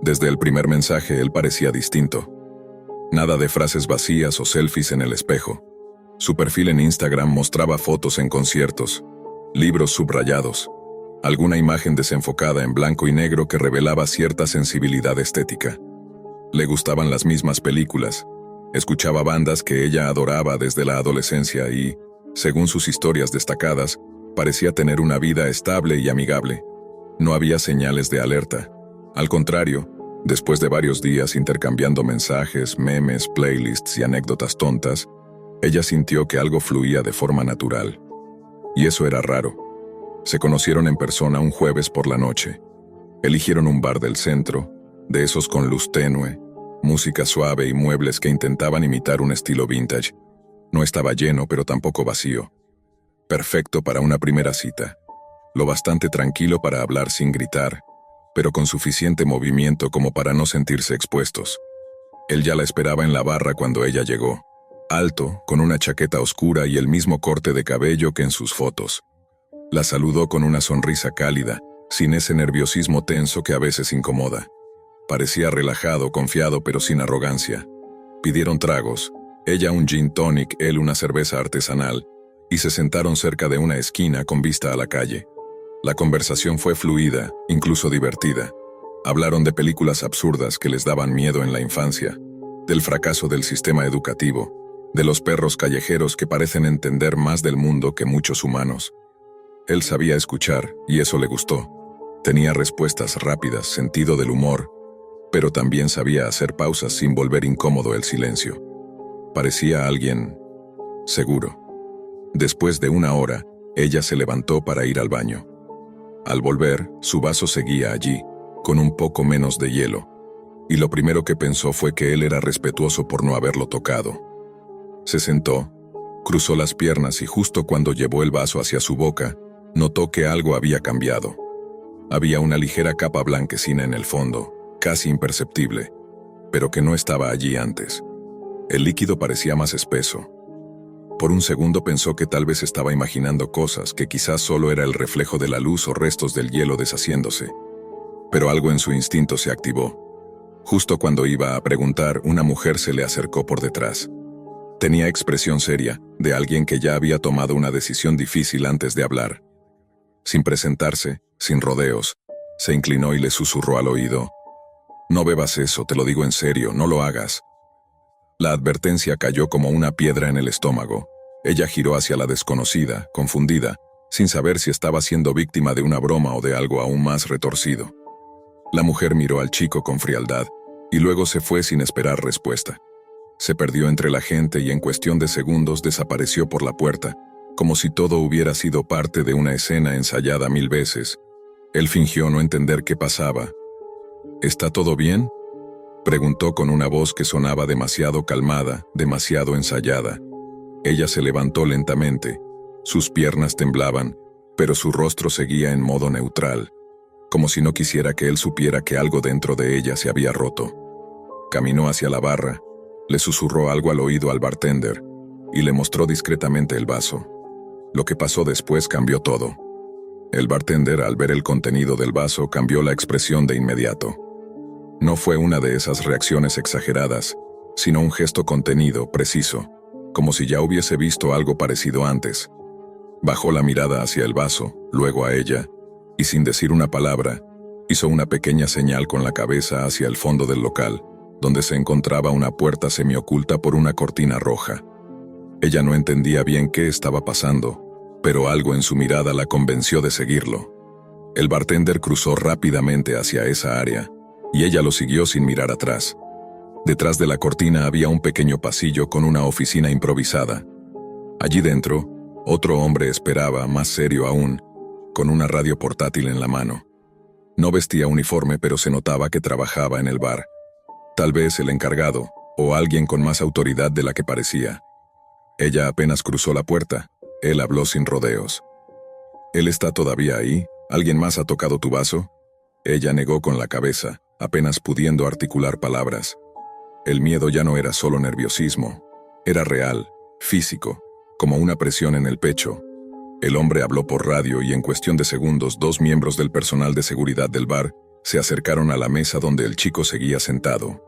Desde el primer mensaje él parecía distinto. Nada de frases vacías o selfies en el espejo. Su perfil en Instagram mostraba fotos en conciertos, libros subrayados, alguna imagen desenfocada en blanco y negro que revelaba cierta sensibilidad estética. Le gustaban las mismas películas, escuchaba bandas que ella adoraba desde la adolescencia y, según sus historias destacadas, parecía tener una vida estable y amigable. No había señales de alerta. Al contrario, después de varios días intercambiando mensajes, memes, playlists y anécdotas tontas, ella sintió que algo fluía de forma natural. Y eso era raro. Se conocieron en persona un jueves por la noche. Eligieron un bar del centro, de esos con luz tenue, música suave y muebles que intentaban imitar un estilo vintage. No estaba lleno, pero tampoco vacío. Perfecto para una primera cita. Lo bastante tranquilo para hablar sin gritar, pero con suficiente movimiento como para no sentirse expuestos. Él ya la esperaba en la barra cuando ella llegó. Alto, con una chaqueta oscura y el mismo corte de cabello que en sus fotos. La saludó con una sonrisa cálida, sin ese nerviosismo tenso que a veces incomoda. Parecía relajado, confiado, pero sin arrogancia. Pidieron tragos, ella un gin tonic, él una cerveza artesanal, y se sentaron cerca de una esquina con vista a la calle. La conversación fue fluida, incluso divertida. Hablaron de películas absurdas que les daban miedo en la infancia, del fracaso del sistema educativo, de los perros callejeros que parecen entender más del mundo que muchos humanos. Él sabía escuchar, y eso le gustó. Tenía respuestas rápidas, sentido del humor, pero también sabía hacer pausas sin volver incómodo el silencio. Parecía alguien seguro. Después de una hora, ella se levantó para ir al baño. Al volver, su vaso seguía allí, con un poco menos de hielo, y lo primero que pensó fue que él era respetuoso por no haberlo tocado. Se sentó, cruzó las piernas y justo cuando llevó el vaso hacia su boca, notó que algo había cambiado. Había una ligera capa blanquecina en el fondo, casi imperceptible, pero que no estaba allí antes. El líquido parecía más espeso. Por un segundo pensó que tal vez estaba imaginando cosas, que quizás solo era el reflejo de la luz o restos del hielo deshaciéndose. Pero algo en su instinto se activó. Justo cuando iba a preguntar, una mujer se le acercó por detrás. Tenía expresión seria, de alguien que ya había tomado una decisión difícil antes de hablar. Sin presentarse, sin rodeos, se inclinó y le susurró al oído: «No bebas eso, te lo digo en serio, no lo hagas». La advertencia cayó como una piedra en el estómago. Ella giró hacia la desconocida, confundida, sin saber si estaba siendo víctima de una broma o de algo aún más retorcido. La mujer miró al chico con frialdad, y luego se fue sin esperar respuesta. Se perdió entre la gente y en cuestión de segundos desapareció por la puerta, como si todo hubiera sido parte de una escena ensayada 1000 veces. Él fingió no entender qué pasaba. «¿Está todo bien?», preguntó con una voz que sonaba demasiado calmada, demasiado ensayada. Ella se levantó lentamente. Sus piernas temblaban, pero su rostro seguía en modo neutral, como si no quisiera que él supiera que algo dentro de ella se había roto. Caminó hacia la barra, le susurró algo al oído al bartender, y le mostró discretamente el vaso. Lo que pasó después cambió todo. El bartender, al ver el contenido del vaso, cambió la expresión de inmediato. No fue una de esas reacciones exageradas, sino un gesto contenido, preciso, como si ya hubiese visto algo parecido antes. Bajó la mirada hacia el vaso, luego a ella, y sin decir una palabra, hizo una pequeña señal con la cabeza hacia el fondo del local, donde se encontraba una puerta semioculta por una cortina roja. Ella no entendía bien qué estaba pasando, pero algo en su mirada la convenció de seguirlo. El bartender cruzó rápidamente hacia esa área, y ella lo siguió sin mirar atrás. Detrás de la cortina había un pequeño pasillo con una oficina improvisada. Allí dentro, otro hombre esperaba, más serio aún, con una radio portátil en la mano. No vestía uniforme, pero se notaba que trabajaba en el bar. Tal vez el encargado, o alguien con más autoridad de la que parecía. Ella apenas cruzó la puerta. Él habló sin rodeos. «¿Él está todavía ahí? ¿Alguien más ha tocado tu vaso?». Ella negó con la cabeza, apenas pudiendo articular palabras. El miedo ya no era solo nerviosismo, era real, físico, como una presión en el pecho. El hombre habló por radio y en cuestión de segundos 2 miembros del personal de seguridad del bar Se acercaron a la mesa donde el chico seguía sentado.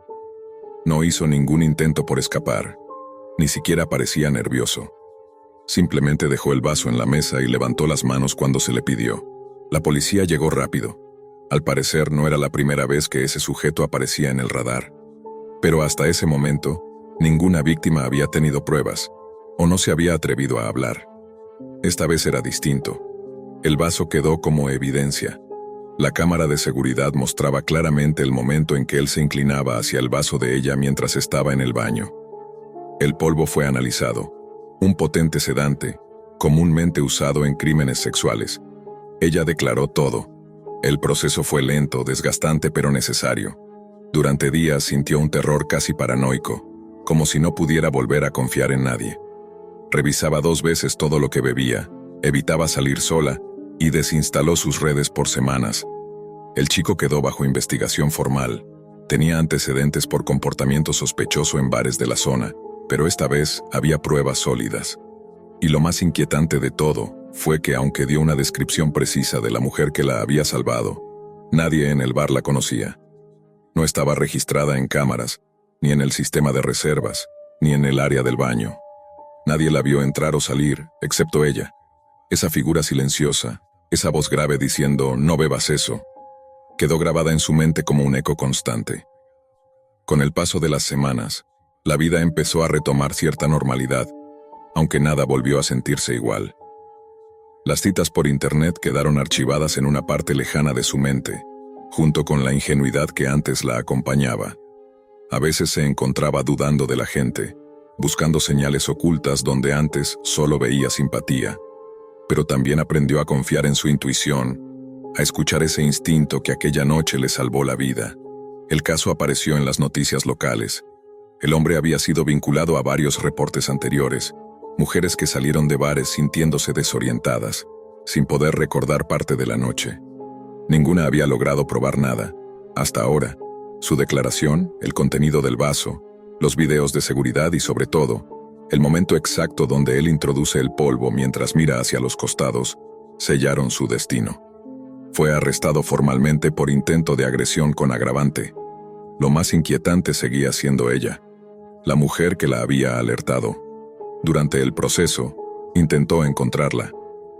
No hizo ningún intento por escapar, ni siquiera parecía nervioso. Simplemente dejó el vaso en la mesa y levantó las manos cuando se le pidió. La policía llegó rápido. Al parecer no era la primera vez que ese sujeto aparecía en el radar. Pero hasta ese momento, ninguna víctima había tenido pruebas, o no se había atrevido a hablar. Esta vez era distinto. El vaso quedó como evidencia. La cámara de seguridad mostraba claramente el momento en que él se inclinaba hacia el vaso de ella mientras estaba en el baño. El polvo fue analizado, un potente sedante, comúnmente usado en crímenes sexuales. Ella declaró todo. El proceso fue lento, desgastante pero necesario. Durante días sintió un terror casi paranoico, como si no pudiera volver a confiar en nadie. Revisaba 2 veces todo lo que bebía, evitaba salir sola y desinstaló sus redes por semanas. El chico quedó bajo investigación formal. Tenía antecedentes por comportamiento sospechoso en bares de la zona, pero esta vez había pruebas sólidas. Y lo más inquietante de todo fue que aunque dio una descripción precisa de la mujer que la había salvado, nadie en el bar la conocía. No estaba registrada en cámaras, ni en el sistema de reservas, ni en el área del baño. Nadie la vio entrar o salir, excepto ella. Esa figura silenciosa, esa voz grave diciendo «no bebas eso», quedó grabada en su mente como un eco constante. Con el paso de las semanas, la vida empezó a retomar cierta normalidad, aunque nada volvió a sentirse igual. Las citas por internet quedaron archivadas en una parte lejana de su mente, junto con la ingenuidad que antes la acompañaba. A veces se encontraba dudando de la gente, buscando señales ocultas donde antes solo veía simpatía. Pero también aprendió a confiar en su intuición, a escuchar ese instinto que aquella noche le salvó la vida. El caso apareció en las noticias locales. El hombre había sido vinculado a varios reportes anteriores, mujeres que salieron de bares sintiéndose desorientadas, sin poder recordar parte de la noche. Ninguna había logrado probar nada. Hasta ahora, su declaración, el contenido del vaso, los videos de seguridad y sobre todo, el momento exacto donde él introduce el polvo mientras mira hacia los costados, sellaron su destino. Fue arrestado formalmente por intento de agresión con agravante. Lo más inquietante seguía siendo ella, la mujer que la había alertado. Durante el proceso, intentó encontrarla.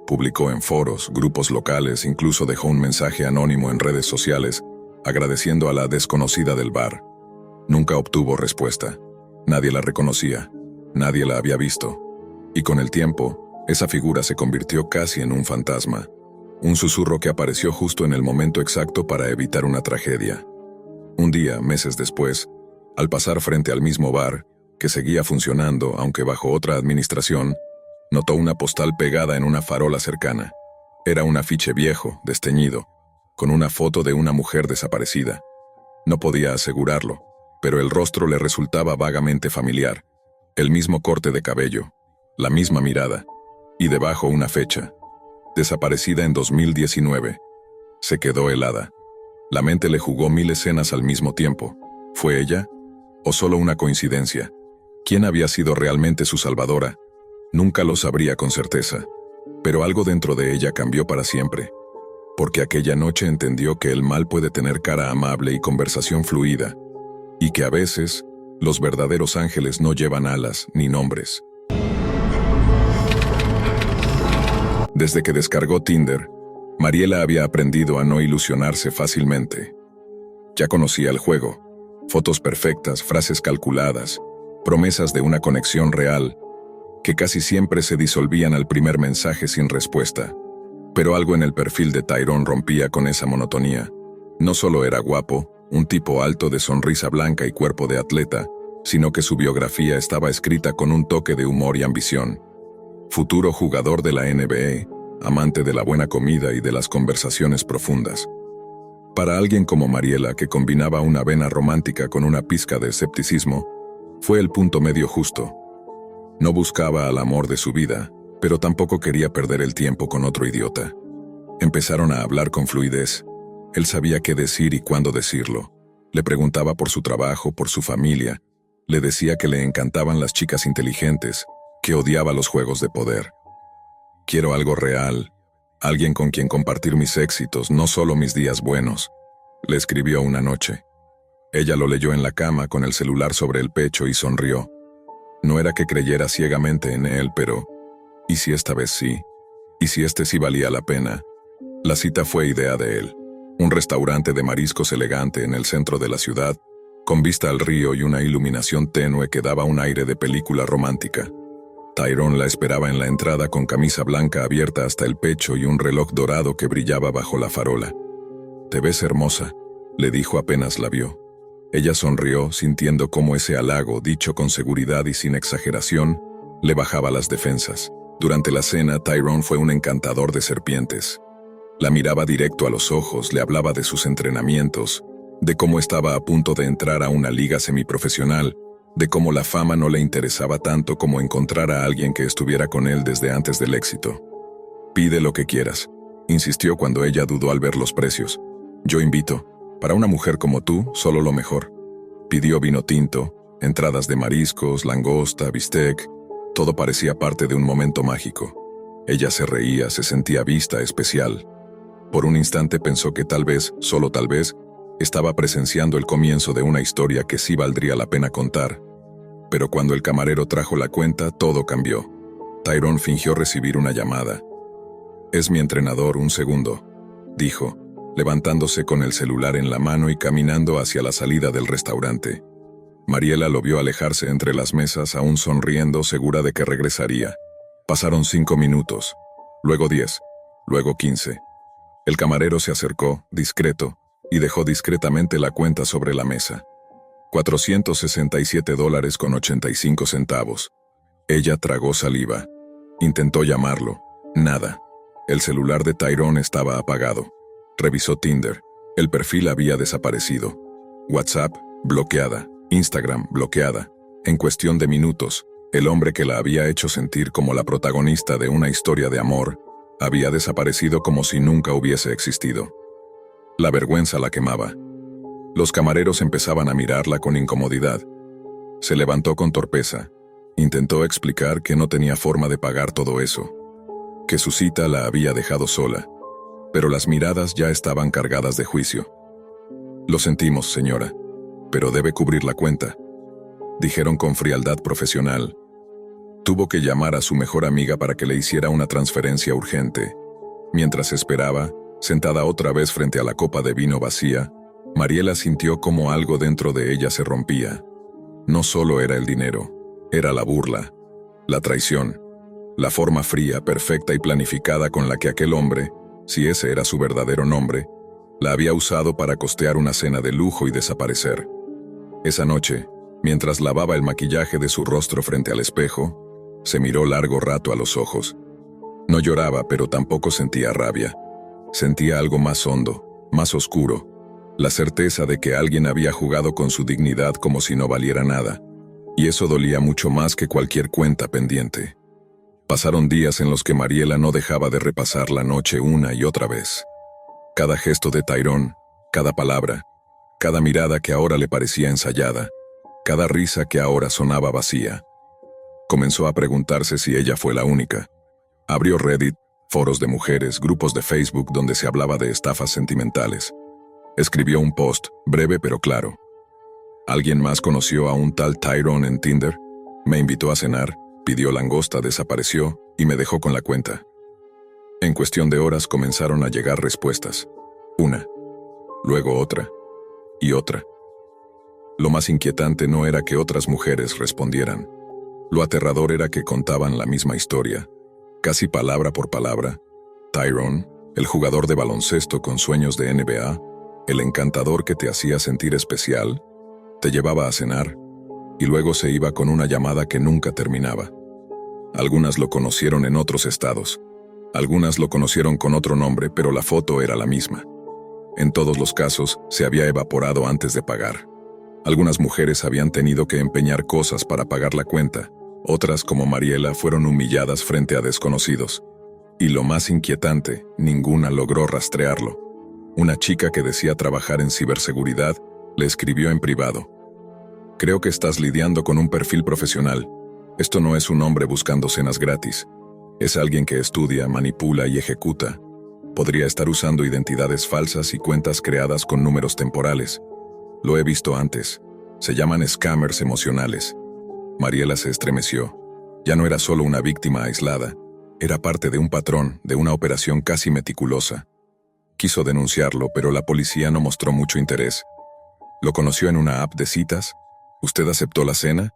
Publicó en foros, grupos locales, incluso dejó un mensaje anónimo en redes sociales, agradeciendo a la desconocida del bar. Nunca obtuvo respuesta. Nadie la reconocía. Nadie la había visto. Y con el tiempo, esa figura se convirtió casi en un fantasma. Un susurro que apareció justo en el momento exacto para evitar una tragedia. Un día, meses después, al pasar frente al mismo bar, que seguía funcionando aunque bajo otra administración, notó una postal pegada en una farola cercana. Era un afiche viejo, desteñido, con una foto de una mujer desaparecida. No podía asegurarlo, pero el rostro le resultaba vagamente familiar. El mismo corte de cabello, la misma mirada, y debajo una fecha. Desaparecida en 2019. Se quedó helada. La mente le jugó 1000 escenas al mismo tiempo. ¿Fue ella? ¿O solo una coincidencia? ¿Quién había sido realmente su salvadora? Nunca lo sabría con certeza. Pero algo dentro de ella cambió para siempre. Porque aquella noche entendió que el mal puede tener cara amable y conversación fluida. Y que a veces, los verdaderos ángeles no llevan alas ni nombres. Desde que descargó Tinder, Mariela había aprendido a no ilusionarse fácilmente. Ya conocía el juego. Fotos perfectas, frases calculadas, promesas de una conexión real, que casi siempre se disolvían al primer mensaje sin respuesta. Pero algo en el perfil de Tyrone rompía con esa monotonía. No solo era guapo, un tipo alto de sonrisa blanca y cuerpo de atleta, sino que su biografía estaba escrita con un toque de humor y ambición. Futuro jugador de la NBA, amante de la buena comida y de las conversaciones profundas. Para alguien como Mariela, que combinaba una vena romántica con una pizca de escepticismo, fue el punto medio justo. No buscaba al amor de su vida, pero tampoco quería perder el tiempo con otro idiota. Empezaron a hablar con fluidez. Él sabía qué decir y cuándo decirlo. Le preguntaba por su trabajo, por su familia. Le decía que le encantaban las chicas inteligentes, que odiaba los juegos de poder. Quiero algo real, alguien con quien compartir mis éxitos, no solo mis días buenos. le escribió una noche. Ella lo leyó en la cama con el celular sobre el pecho y sonrió. No era que creyera ciegamente en él, pero ¿y si esta vez sí? ¿Y si este sí valía la pena? La cita fue idea de él. Un restaurante de mariscos elegante en el centro de la ciudad, con vista al río y una iluminación tenue que daba un aire de película romántica. Tyrone la esperaba en la entrada con camisa blanca abierta hasta el pecho y un reloj dorado que brillaba bajo la farola. «Te ves hermosa», le dijo apenas la vio. Ella sonrió, sintiendo cómo ese halago, dicho con seguridad y sin exageración, le bajaba las defensas. Durante la cena, Tyrone fue un encantador de serpientes. La miraba directo a los ojos, le hablaba de sus entrenamientos, de cómo estaba a punto de entrar a una liga semiprofesional, de cómo la fama no le interesaba tanto como encontrar a alguien que estuviera con él desde antes del éxito. «Pide lo que quieras», insistió cuando ella dudó al ver los precios. «Yo invito. Para una mujer como tú, solo lo mejor». Pidió vino tinto, entradas de mariscos, langosta, bistec. Todo parecía parte de un momento mágico. Ella se reía, se sentía vista, especial. Por un instante pensó que tal vez, solo tal vez, estaba presenciando el comienzo de una historia que sí valdría la pena contar. Pero cuando el camarero trajo la cuenta, todo cambió. Tyrone fingió recibir una llamada. «Es mi entrenador, un segundo», dijo, levantándose con el celular en la mano y caminando hacia la salida del restaurante. Mariela lo vio alejarse entre las mesas, aún sonriendo, segura de que regresaría. Pasaron 5 minutos, luego 10, luego 15. El camarero se acercó, discreto, y dejó discretamente la cuenta sobre la mesa. $467.85. Ella tragó saliva. Intentó llamarlo. Nada. El celular de Tyrone estaba apagado. Revisó Tinder. El perfil había desaparecido. WhatsApp, bloqueada. Instagram, bloqueada. En cuestión de minutos, el hombre que la había hecho sentir como la protagonista de una historia de amor, había desaparecido como si nunca hubiese existido. La vergüenza la quemaba. Los camareros empezaban a mirarla con incomodidad. Se levantó con torpeza. Intentó explicar que no tenía forma de pagar todo eso, que su cita la había dejado sola, pero las miradas ya estaban cargadas de juicio. «Lo sentimos, señora, pero debe cubrir la cuenta», dijeron con frialdad profesional. Tuvo que llamar a su mejor amiga para que le hiciera una transferencia urgente. Mientras esperaba, sentada otra vez frente a la copa de vino vacía, Mariela sintió como algo dentro de ella se rompía. No solo era el dinero, era la burla, la traición, la forma fría, perfecta y planificada con la que aquel hombre, si ese era su verdadero nombre, la había usado para costear una cena de lujo y desaparecer. Esa noche, mientras lavaba el maquillaje de su rostro frente al espejo, se miró largo rato a los ojos. No lloraba, pero tampoco sentía rabia. Sentía algo más hondo, más oscuro, la certeza de que alguien había jugado con su dignidad como si no valiera nada, y eso dolía mucho más que cualquier cuenta pendiente. Pasaron días en los que Mariela no dejaba de repasar la noche una y otra vez. Cada gesto de Tyrone, cada palabra, cada mirada que ahora le parecía ensayada, cada risa que ahora sonaba vacía. Comenzó a preguntarse si ella fue la única. Abrió Reddit, foros de mujeres, grupos de Facebook donde se hablaba de estafas sentimentales. Escribió un post, breve pero claro. ¿Alguien más conoció a un tal Tyrone en Tinder? Me invitó a cenar, pidió langosta, desapareció y me dejó con la cuenta. En cuestión de horas comenzaron a llegar respuestas. Una, luego otra, y otra. Lo más inquietante no era que otras mujeres respondieran. Lo aterrador era que contaban la misma historia, casi palabra por palabra. Tyrone, el jugador de baloncesto con sueños de NBA, el encantador que te hacía sentir especial, te llevaba a cenar, y luego se iba con una llamada que nunca terminaba. Algunas lo conocieron en otros estados, algunas lo conocieron con otro nombre, pero la foto era la misma. En todos los casos, se había evaporado antes de pagar. Algunas mujeres habían tenido que empeñar cosas para pagar la cuenta, otras, como Mariela, fueron humilladas frente a desconocidos. Y lo más inquietante, ninguna logró rastrearlo. Una chica que decía trabajar en ciberseguridad le escribió en privado. «Creo que estás lidiando con un perfil profesional. Esto no es un hombre buscando cenas gratis. Es alguien que estudia, manipula y ejecuta. Podría estar usando identidades falsas y cuentas creadas con números temporales. Lo he visto antes. Se llaman scammers emocionales. Mariela se estremeció. Ya no era solo una víctima aislada. Era parte de un patrón, de una operación casi meticulosa. Quiso denunciarlo, pero la policía no mostró mucho interés. ¿Lo conoció en una app de citas? ¿Usted aceptó la cena?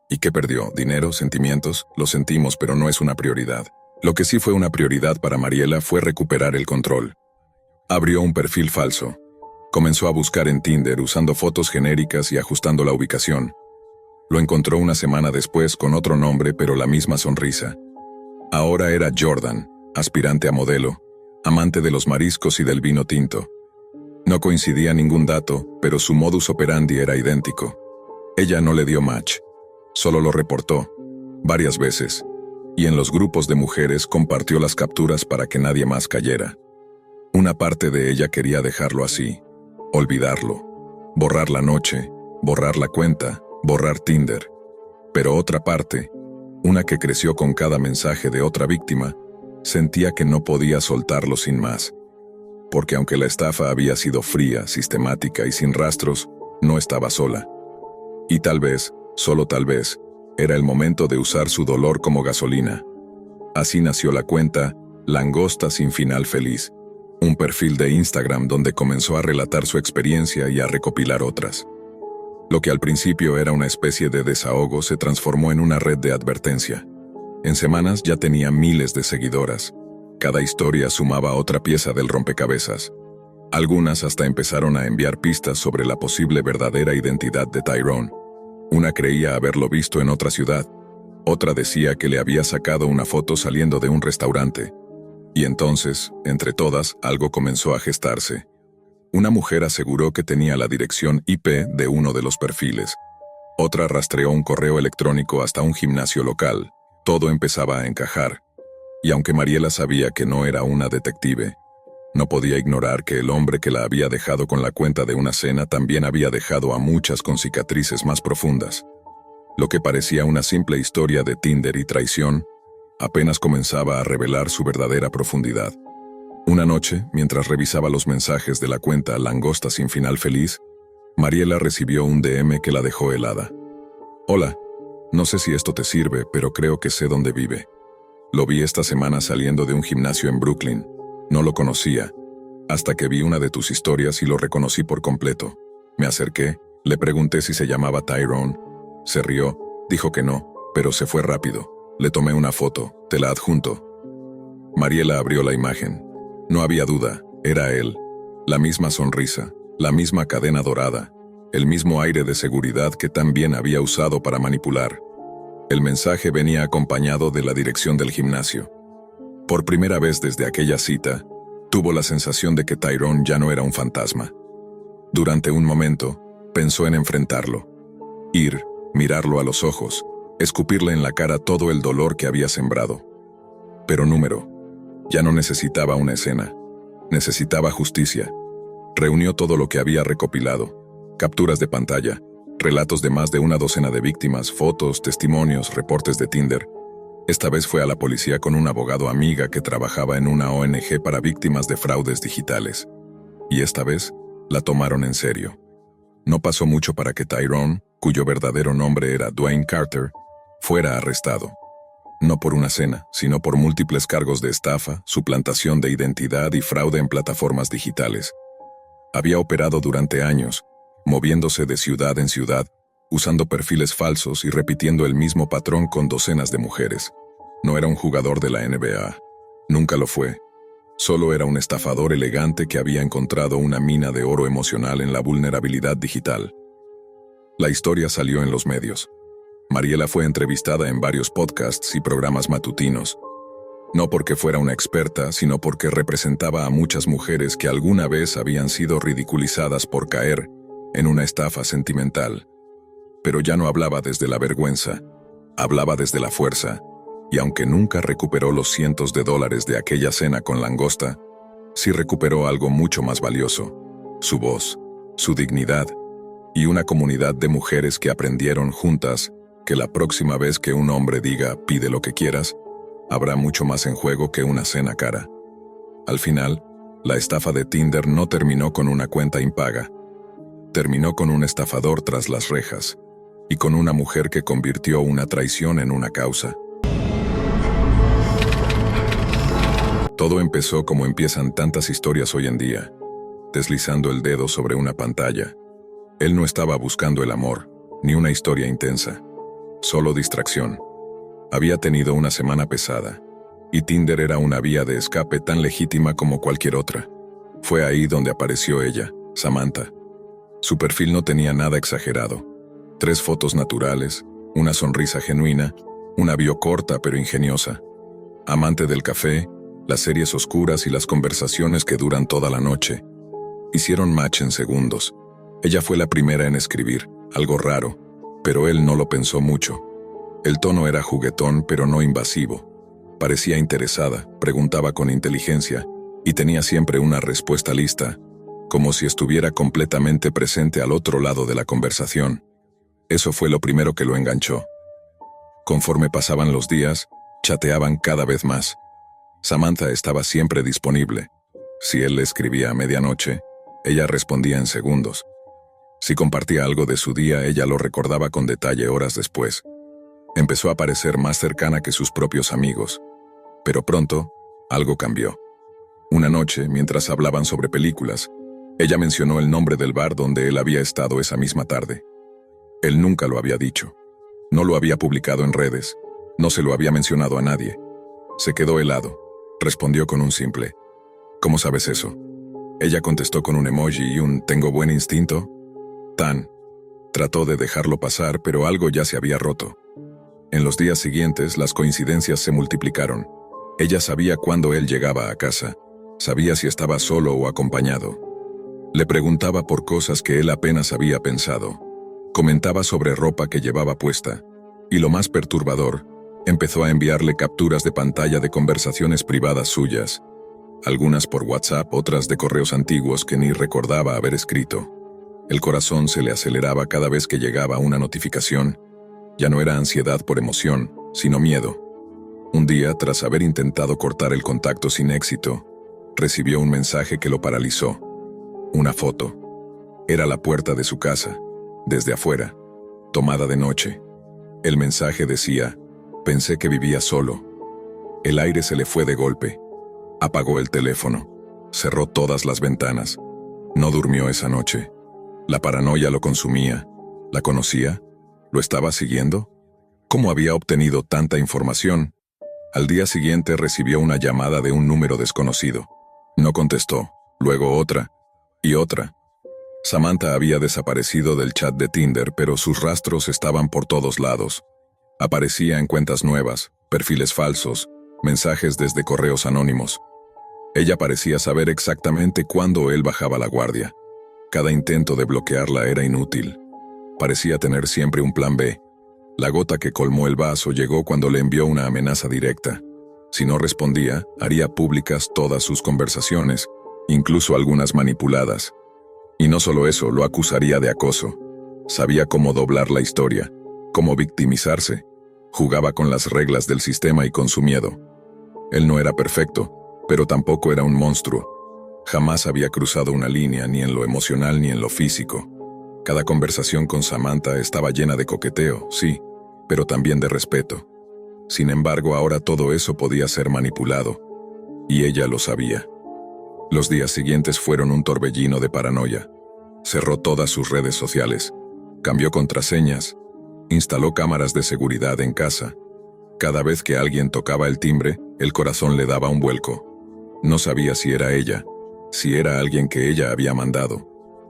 ¿Y qué perdió? ¿Dinero? ¿Sentimientos? Lo sentimos, pero no es una prioridad. Lo que sí fue una prioridad para Mariela fue recuperar el control. Abrió un perfil falso. Comenzó a buscar en Tinder usando fotos genéricas y ajustando la ubicación. Lo encontró una semana después con otro nombre pero la misma sonrisa. Ahora era Jordan, aspirante a modelo, amante de los mariscos y del vino tinto. No coincidía ningún dato, pero su modus operandi era idéntico. Ella no le dio match. Solo lo reportó, varias veces, y en los grupos de mujeres compartió las capturas para que nadie más cayera. Una parte de ella quería dejarlo así, olvidarlo, borrar la noche, borrar la cuenta, borrar Tinder. Pero otra parte, una que creció con cada mensaje de otra víctima, sentía que no podía soltarlo sin más. Porque aunque la estafa había sido fría, sistemática y sin rastros, no estaba sola. Y tal vez, solo tal vez, era el momento de usar su dolor como gasolina. Así nació la cuenta Langosta sin final feliz, un perfil de Instagram donde comenzó a relatar su experiencia y a recopilar otras. Lo que al principio era una especie de desahogo se transformó en una red de advertencia. En semanas ya tenía miles de seguidoras. Cada historia sumaba otra pieza del rompecabezas. Algunas hasta empezaron a enviar pistas sobre la posible verdadera identidad de Tyrone. Una creía haberlo visto en otra ciudad. Otra decía que le había sacado una foto saliendo de un restaurante. Y entonces, entre todas, algo comenzó a gestarse. Una mujer aseguró que tenía la dirección IP de uno de los perfiles. Otra rastreó un correo electrónico hasta un gimnasio local. Todo empezaba a encajar. Y aunque Mariela sabía que no era una detective, no podía ignorar que el hombre que la había dejado con la cuenta de una cena también había dejado a muchas con cicatrices más profundas. Lo que parecía una simple historia de Tinder y traición, apenas comenzaba a revelar su verdadera profundidad. Una noche, mientras revisaba los mensajes de la cuenta Langosta sin final feliz, Mariela recibió un DM que la dejó helada. Hola, no sé si esto te sirve, pero creo que sé dónde vive. Lo vi esta semana saliendo de un gimnasio en Brooklyn. No lo conocía, hasta que vi una de tus historias y lo reconocí por completo. Me acerqué, le pregunté si se llamaba Tyrone. Se rió, dijo que no, pero se fue rápido. Le tomé una foto, te la adjunto. Mariela abrió la imagen. No había duda, era él. La misma sonrisa, la misma cadena dorada, el mismo aire de seguridad que tan bien había usado para manipular. El mensaje venía acompañado de la dirección del gimnasio. Por primera vez desde aquella cita, tuvo la sensación de que Tyrone ya no era un fantasma. Durante un momento, pensó en enfrentarlo. Ir, mirarlo a los ojos, escupirle en la cara todo el dolor que había sembrado. Pero ya no necesitaba una escena. Necesitaba justicia. Reunió todo lo que había recopilado. Capturas de pantalla, relatos de más de una docena de víctimas, fotos, testimonios, reportes de Tinder. Esta vez fue a la policía con un abogado amiga que trabajaba en una ONG para víctimas de fraudes digitales. Y esta vez, la tomaron en serio. No pasó mucho para que Tyrone, cuyo verdadero nombre era Dwayne Carter, fuera arrestado. No por una cena, sino por múltiples cargos de estafa, suplantación de identidad y fraude en plataformas digitales. Había operado durante años, moviéndose de ciudad en ciudad, usando perfiles falsos y repitiendo el mismo patrón con docenas de mujeres. No era un jugador de la NBA. Nunca lo fue. Solo era un estafador elegante que había encontrado una mina de oro emocional en la vulnerabilidad digital. La historia salió en los medios. Mariela fue entrevistada en varios podcasts y programas matutinos. No porque fuera una experta, sino porque representaba a muchas mujeres que alguna vez habían sido ridiculizadas por caer en una estafa sentimental. Pero ya no hablaba desde la vergüenza, hablaba desde la fuerza, y aunque nunca recuperó los cientos de dólares de aquella cena con Langosta, sí recuperó algo mucho más valioso: su voz, su dignidad, y una comunidad de mujeres que aprendieron juntas que la próxima vez que un hombre diga "pide lo que quieras", habrá mucho más en juego que una cena cara. Al final, La estafa de Tinder no terminó con una cuenta impaga. Terminó con un estafador tras las rejas y con una mujer que convirtió una traición en una causa. Todo empezó como empiezan tantas historias hoy en día, deslizando el dedo sobre una pantalla. Él no estaba buscando el amor, ni una historia intensa, solo distracción. Había tenido una semana pesada, y Tinder era una vía de escape tan legítima como cualquier otra. Fue ahí donde apareció ella, Samantha. Su perfil no tenía nada exagerado. 3 fotos naturales, una sonrisa genuina, una bio corta pero ingeniosa. Amante del café, las series oscuras y las conversaciones que duran toda la noche. Hicieron match en segundos. Ella fue la primera en escribir, algo raro, pero él no lo pensó mucho. El tono era juguetón pero no invasivo. Parecía interesada, preguntaba con inteligencia, y tenía siempre una respuesta lista, como si estuviera completamente presente al otro lado de la conversación. Eso fue lo primero que lo enganchó. Conforme pasaban los días, chateaban cada vez más. Samantha estaba siempre disponible. Si él le escribía a medianoche, ella respondía en segundos. Si compartía algo de su día, ella lo recordaba con detalle horas después. Empezó a parecer más cercana que sus propios amigos. Pero pronto, algo cambió. Una noche, mientras hablaban sobre películas, ella mencionó el nombre del bar donde él había estado esa misma tarde. Él nunca lo había dicho. No lo había publicado en redes. No se lo había mencionado a nadie. Se quedó helado. Respondió con un simple: ¿cómo sabes eso? Ella contestó con un emoji y un «tengo buen instinto». Trató de dejarlo pasar, pero algo ya se había roto. En los días siguientes, las coincidencias se multiplicaron. Ella sabía cuándo él llegaba a casa. Sabía si estaba solo o acompañado. Le preguntaba por cosas que él apenas había pensado. Comentaba sobre ropa que llevaba puesta. Y lo más perturbador, empezó a enviarle capturas de pantalla de conversaciones privadas suyas. Algunas por WhatsApp, otras de correos antiguos que ni recordaba haber escrito. El corazón se le aceleraba cada vez que llegaba una notificación. Ya no era ansiedad por emoción, sino miedo. Un día, tras haber intentado cortar el contacto sin éxito, recibió un mensaje que lo paralizó. Una foto. Era la puerta de su casa, desde afuera, tomada de noche. El mensaje decía: «Pensé que vivía solo». El aire se le fue de golpe. Apagó el teléfono. Cerró todas las ventanas. No durmió esa noche. La paranoia lo consumía. ¿La conocía? ¿Lo estaba siguiendo? ¿Cómo había obtenido tanta información? Al día siguiente recibió una llamada de un número desconocido. No contestó. Luego otra. Y otra. Samantha había desaparecido del chat de Tinder, pero sus rastros estaban por todos lados. Aparecía en cuentas nuevas, perfiles falsos, mensajes desde correos anónimos. Ella parecía saber exactamente cuándo él bajaba la guardia. Cada intento de bloquearla era inútil. Parecía tener siempre un plan B. La gota que colmó el vaso llegó cuando le envió una amenaza directa. Si no respondía, haría públicas todas sus conversaciones, incluso algunas manipuladas. Y no solo eso, lo acusaría de acoso. Sabía cómo doblar la historia, cómo victimizarse. Jugaba con las reglas del sistema y con su miedo. Él no era perfecto, pero tampoco era un monstruo. Jamás había cruzado una línea, ni en lo emocional ni en lo físico. Cada conversación con Samantha estaba llena de coqueteo, sí, pero también de respeto. Sin embargo, ahora todo eso podía ser manipulado, y ella lo sabía. Los días siguientes fueron un torbellino de paranoia. Cerró todas sus redes sociales, cambió contraseñas, instaló cámaras de seguridad en casa. Cada vez que alguien tocaba el timbre, el corazón le daba un vuelco. No sabía si era ella, si era alguien que ella había mandado,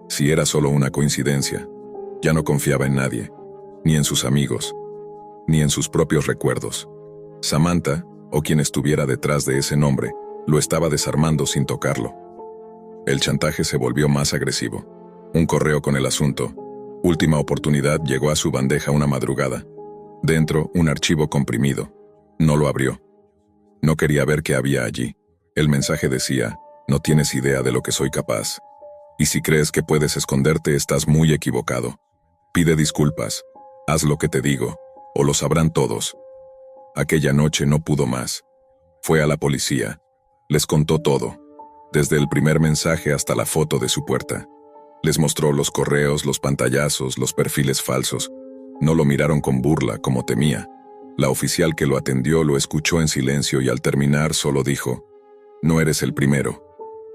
si era solo una coincidencia. Ya no confiaba en nadie, ni en sus amigos, ni en sus propios recuerdos. Samantha, o quien estuviera detrás de ese nombre, lo estaba desarmando sin tocarlo. El chantaje se volvió más agresivo. Un correo con el asunto: «Última oportunidad» llegó a su bandeja una madrugada. Dentro, un archivo comprimido. No lo abrió. No quería ver qué había allí. El mensaje decía: «No tienes idea de lo que soy capaz. Y si crees que puedes esconderte, estás muy equivocado. Pide disculpas. Haz lo que te digo, o lo sabrán todos». Aquella noche no pudo más. Fue a la policía. Les contó todo. desde el primer mensaje hasta la foto de su puerta. Les mostró los correos, los pantallazos, los perfiles falsos. No lo miraron con burla, como temía. La oficial que lo atendió lo escuchó en silencio y al terminar solo dijo: «No eres el primero».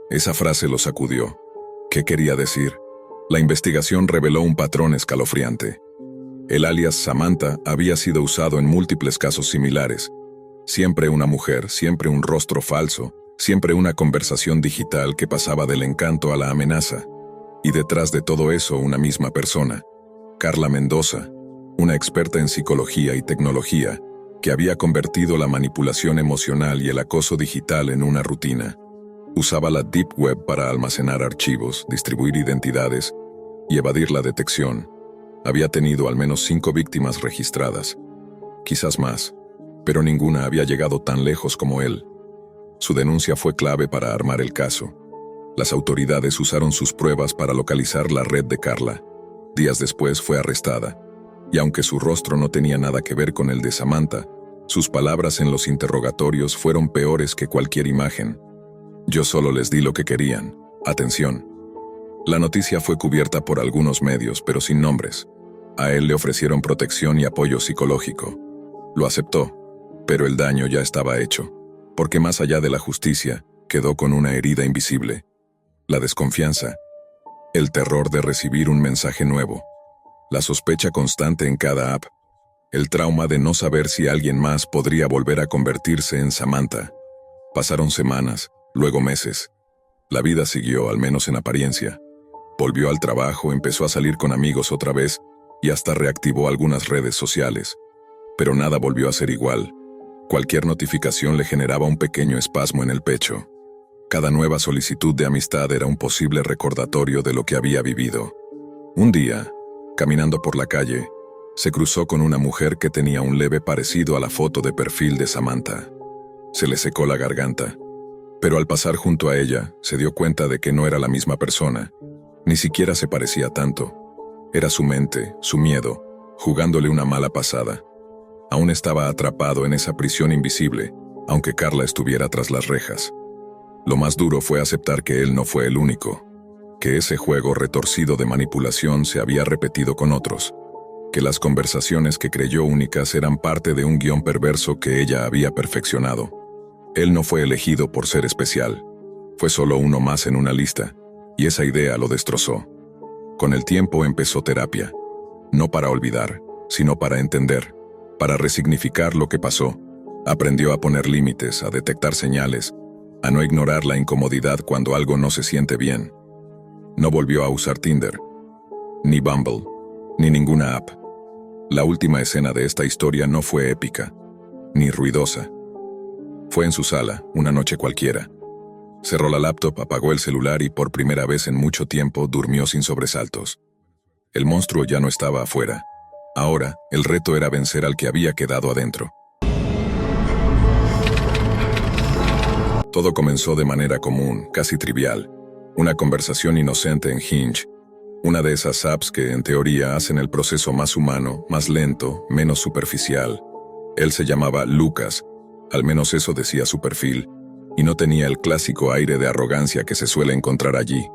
Esa frase lo sacudió. ¿Qué quería decir? La investigación reveló un patrón escalofriante. El alias Samantha había sido usado en múltiples casos similares. Siempre una mujer, siempre un rostro falso, siempre una conversación digital que pasaba del encanto a la amenaza. Y detrás de todo eso una misma persona, Carla Mendoza, una experta en psicología y tecnología, que había convertido la manipulación emocional y el acoso digital en una rutina. Usaba la Deep Web para almacenar archivos, distribuir identidades y evadir la detección. Había tenido al menos 5 víctimas registradas, quizás más, pero ninguna había llegado tan lejos como él. Su denuncia fue clave para armar el caso. Las autoridades usaron sus pruebas para localizar la red de Carla. Días después fue arrestada, y aunque su rostro no tenía nada que ver con el de Samantha, sus palabras en los interrogatorios fueron peores que cualquier imagen. «Yo solo les di lo que querían. Atención». La noticia fue cubierta por algunos medios, pero sin nombres. A él le ofrecieron protección y apoyo psicológico. Lo aceptó, pero el daño ya estaba hecho, porque más allá de la justicia, quedó con una herida invisible. La desconfianza, el terror de recibir un mensaje nuevo, la sospecha constante en cada app, el trauma de no saber si alguien más podría volver a convertirse en Samantha. Pasaron semanas, luego meses. La vida siguió, al menos en apariencia. Volvió al trabajo, empezó a salir con amigos otra vez y hasta reactivó algunas redes sociales. Pero nada volvió a ser igual. Cualquier notificación le generaba un pequeño espasmo en el pecho. Cada nueva solicitud de amistad era un posible recordatorio de lo que había vivido. Un día, caminando por la calle, se cruzó con una mujer que tenía un leve parecido a la foto de perfil de Samantha. Se le secó la garganta, pero al pasar junto a ella, se dio cuenta de que no era la misma persona. Ni siquiera se parecía tanto. Era su mente, su miedo, jugándole una mala pasada. Aún estaba atrapado en esa prisión invisible, aunque Carla estuviera tras las rejas. Lo más duro fue aceptar que él no fue el único, que ese juego retorcido de manipulación se había repetido con otros, que las conversaciones que creyó únicas eran parte de un guión perverso que ella había perfeccionado. Él no fue elegido por ser especial, fue solo uno más en una lista, y esa idea lo destrozó. Con el tiempo empezó terapia, no para olvidar, sino para entender, para resignificar lo que pasó. Aprendió a poner límites, a detectar señales, a no ignorar la incomodidad cuando algo no se siente bien. No volvió a usar Tinder, ni Bumble, ni ninguna app. La última escena de esta historia no fue épica, ni ruidosa. Fue en su sala, una noche cualquiera. Cerró la laptop, apagó el celular y por primera vez en mucho tiempo durmió sin sobresaltos. El monstruo ya no estaba afuera. Ahora, el reto era vencer al que había quedado adentro. Todo comenzó de manera común, casi trivial. Una conversación inocente en Hinge. Una de esas apps que, en teoría, hacen el proceso más humano, más lento, menos superficial. Él se llamaba Lucas, al menos eso decía su perfil, y no tenía el clásico aire de arrogancia que se suele encontrar allí.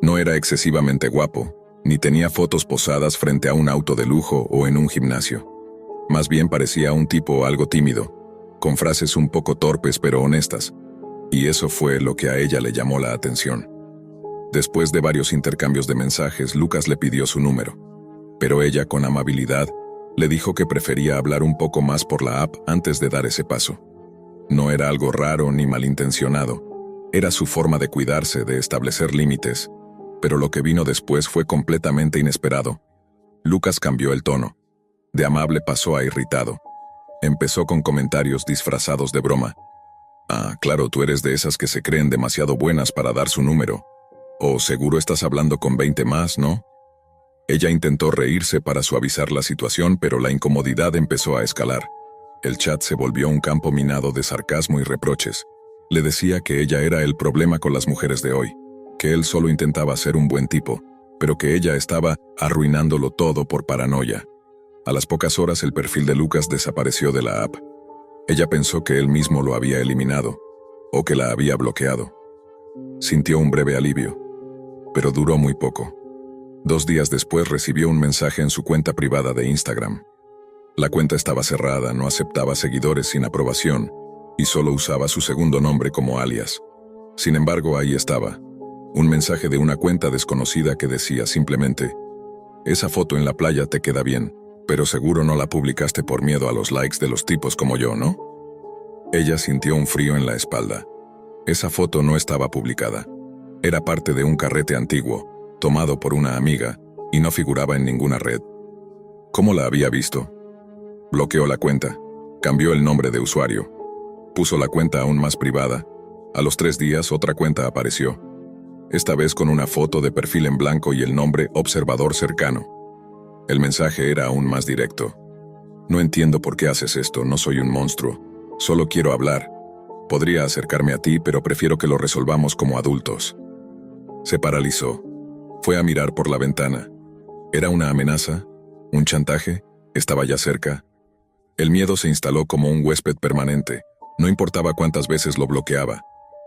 No era excesivamente guapo, ni tenía fotos posadas frente a un auto de lujo o en un gimnasio. Más bien parecía un tipo algo tímido, con frases un poco torpes pero honestas, y eso fue lo que a ella le llamó la atención. Después de varios intercambios de mensajes, Lucas le pidió su número, pero ella, con amabilidad, le dijo que prefería hablar un poco más por la app antes de dar ese paso. No era algo raro ni malintencionado, era su forma de cuidarse, de establecer límites, pero lo que vino después fue completamente inesperado. Lucas cambió el tono. De amable pasó a irritado. Empezó con comentarios disfrazados de broma. «Ah, claro, tú eres de esas que se creen demasiado buenas para dar su número. O seguro estás hablando con 20 más, ¿no?» Ella intentó reírse para suavizar la situación, pero la incomodidad empezó a escalar. El chat se volvió un campo minado de sarcasmo y reproches. Le decía que ella era el problema con las mujeres de hoy, que él solo intentaba ser un buen tipo, pero que ella estaba arruinándolo todo por paranoia. A las pocas horas el perfil de Lucas desapareció de la app. Ella pensó que él mismo lo había eliminado, o que la había bloqueado. Sintió un breve alivio, pero duró muy poco. 2 días después recibió un mensaje en su cuenta privada de Instagram. La cuenta estaba cerrada, no aceptaba seguidores sin aprobación y solo usaba su segundo nombre como alias. Sin embargo, ahí estaba, un mensaje de una cuenta desconocida que decía simplemente: esa foto en la playa te queda bien, pero seguro no la publicaste por miedo a los likes de los tipos como yo, ¿no? Ella sintió un frío en la espalda. Esa foto no estaba publicada. Era parte de un carrete antiguo, tomado por una amiga, y no figuraba en ninguna red. ¿Cómo la había visto? Bloqueó la cuenta, cambió el nombre de usuario, puso la cuenta aún más privada. A los 3 días otra cuenta apareció, esta vez con una foto de perfil en blanco y el nombre Observador Cercano. El mensaje era aún más directo. No entiendo por qué haces esto, no soy un monstruo, solo quiero hablar. Podría acercarme a ti, pero prefiero que lo resolvamos como adultos. Se paralizó. Fue a mirar por la ventana. ¿Era una amenaza? ¿Un chantaje? ¿Estaba ya cerca? El miedo se instaló como un huésped permanente. No importaba cuántas veces lo bloqueaba.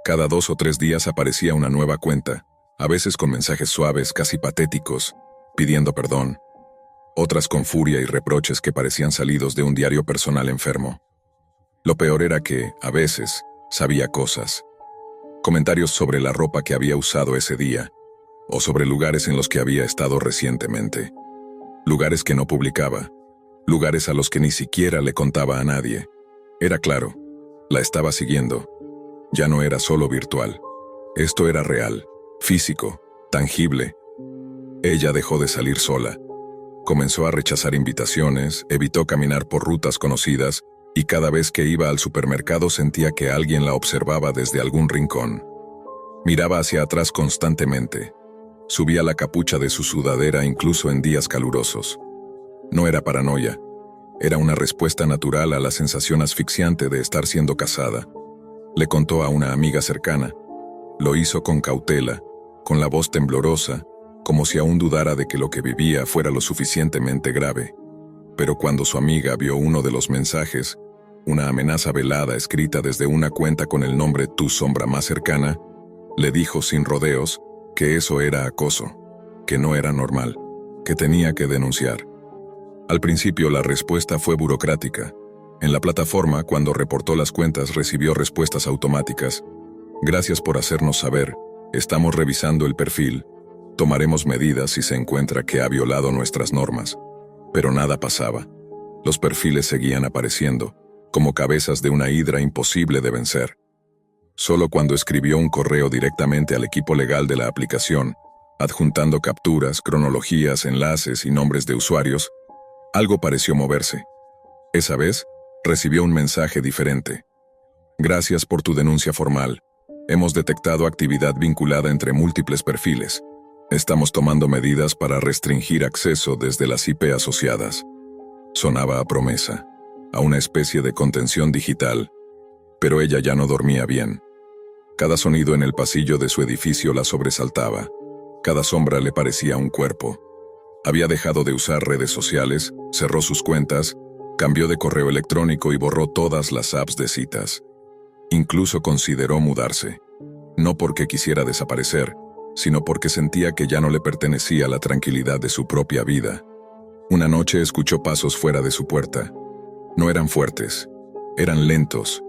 Cada 2 o 3 días aparecía una nueva cuenta, a veces con mensajes suaves, casi patéticos, pidiendo perdón. Otras con furia y reproches que parecían salidos de un diario personal enfermo. Lo peor era que, a veces, sabía cosas. Comentarios sobre la ropa que había usado ese día, o sobre lugares en los que había estado recientemente. Lugares que no publicaba, lugares a los que ni siquiera le contaba a nadie. Era claro, la estaba siguiendo. Ya no era solo virtual. Esto era real, físico, tangible. Ella dejó de salir sola. Comenzó a rechazar invitaciones, evitó caminar por rutas conocidas, y cada vez que iba al supermercado sentía que alguien la observaba desde algún rincón. Miraba hacia atrás constantemente. Subía la capucha de su sudadera incluso en días calurosos. No era paranoia. Era una respuesta natural a la sensación asfixiante de estar siendo casada. Le contó a una amiga cercana. Lo hizo con cautela, con la voz temblorosa, como si aún dudara de que lo que vivía fuera lo suficientemente grave. Pero cuando su amiga vio uno de los mensajes, una amenaza velada escrita desde una cuenta con el nombre Tu sombra más cercana, le dijo sin rodeos que eso era acoso, que no era normal, que tenía que denunciar. Al principio la respuesta fue burocrática. En la plataforma, cuando reportó las cuentas, recibió respuestas automáticas. Gracias por hacernos saber, estamos revisando el perfil, tomaremos medidas si se encuentra que ha violado nuestras normas. Pero nada pasaba. Los perfiles seguían apareciendo, como cabezas de una hidra imposible de vencer. Solo cuando escribió un correo directamente al equipo legal de la aplicación, adjuntando capturas, cronologías, enlaces y nombres de usuarios, algo pareció moverse. Esa vez, recibió un mensaje diferente. Gracias por tu denuncia formal. Hemos detectado actividad vinculada entre múltiples perfiles. Estamos tomando medidas para restringir acceso desde las IP asociadas. Sonaba a promesa, a una especie de contención digital, pero ella ya no dormía bien. Cada sonido en el pasillo de su edificio la sobresaltaba. Cada sombra le parecía un cuerpo. Había dejado de usar redes sociales, cerró sus cuentas, cambió de correo electrónico y borró todas las apps de citas. Incluso consideró mudarse. No porque quisiera desaparecer, sino porque sentía que ya no le pertenecía la tranquilidad de su propia vida. Una noche escuchó pasos fuera de su puerta. No eran fuertes, eran lentos,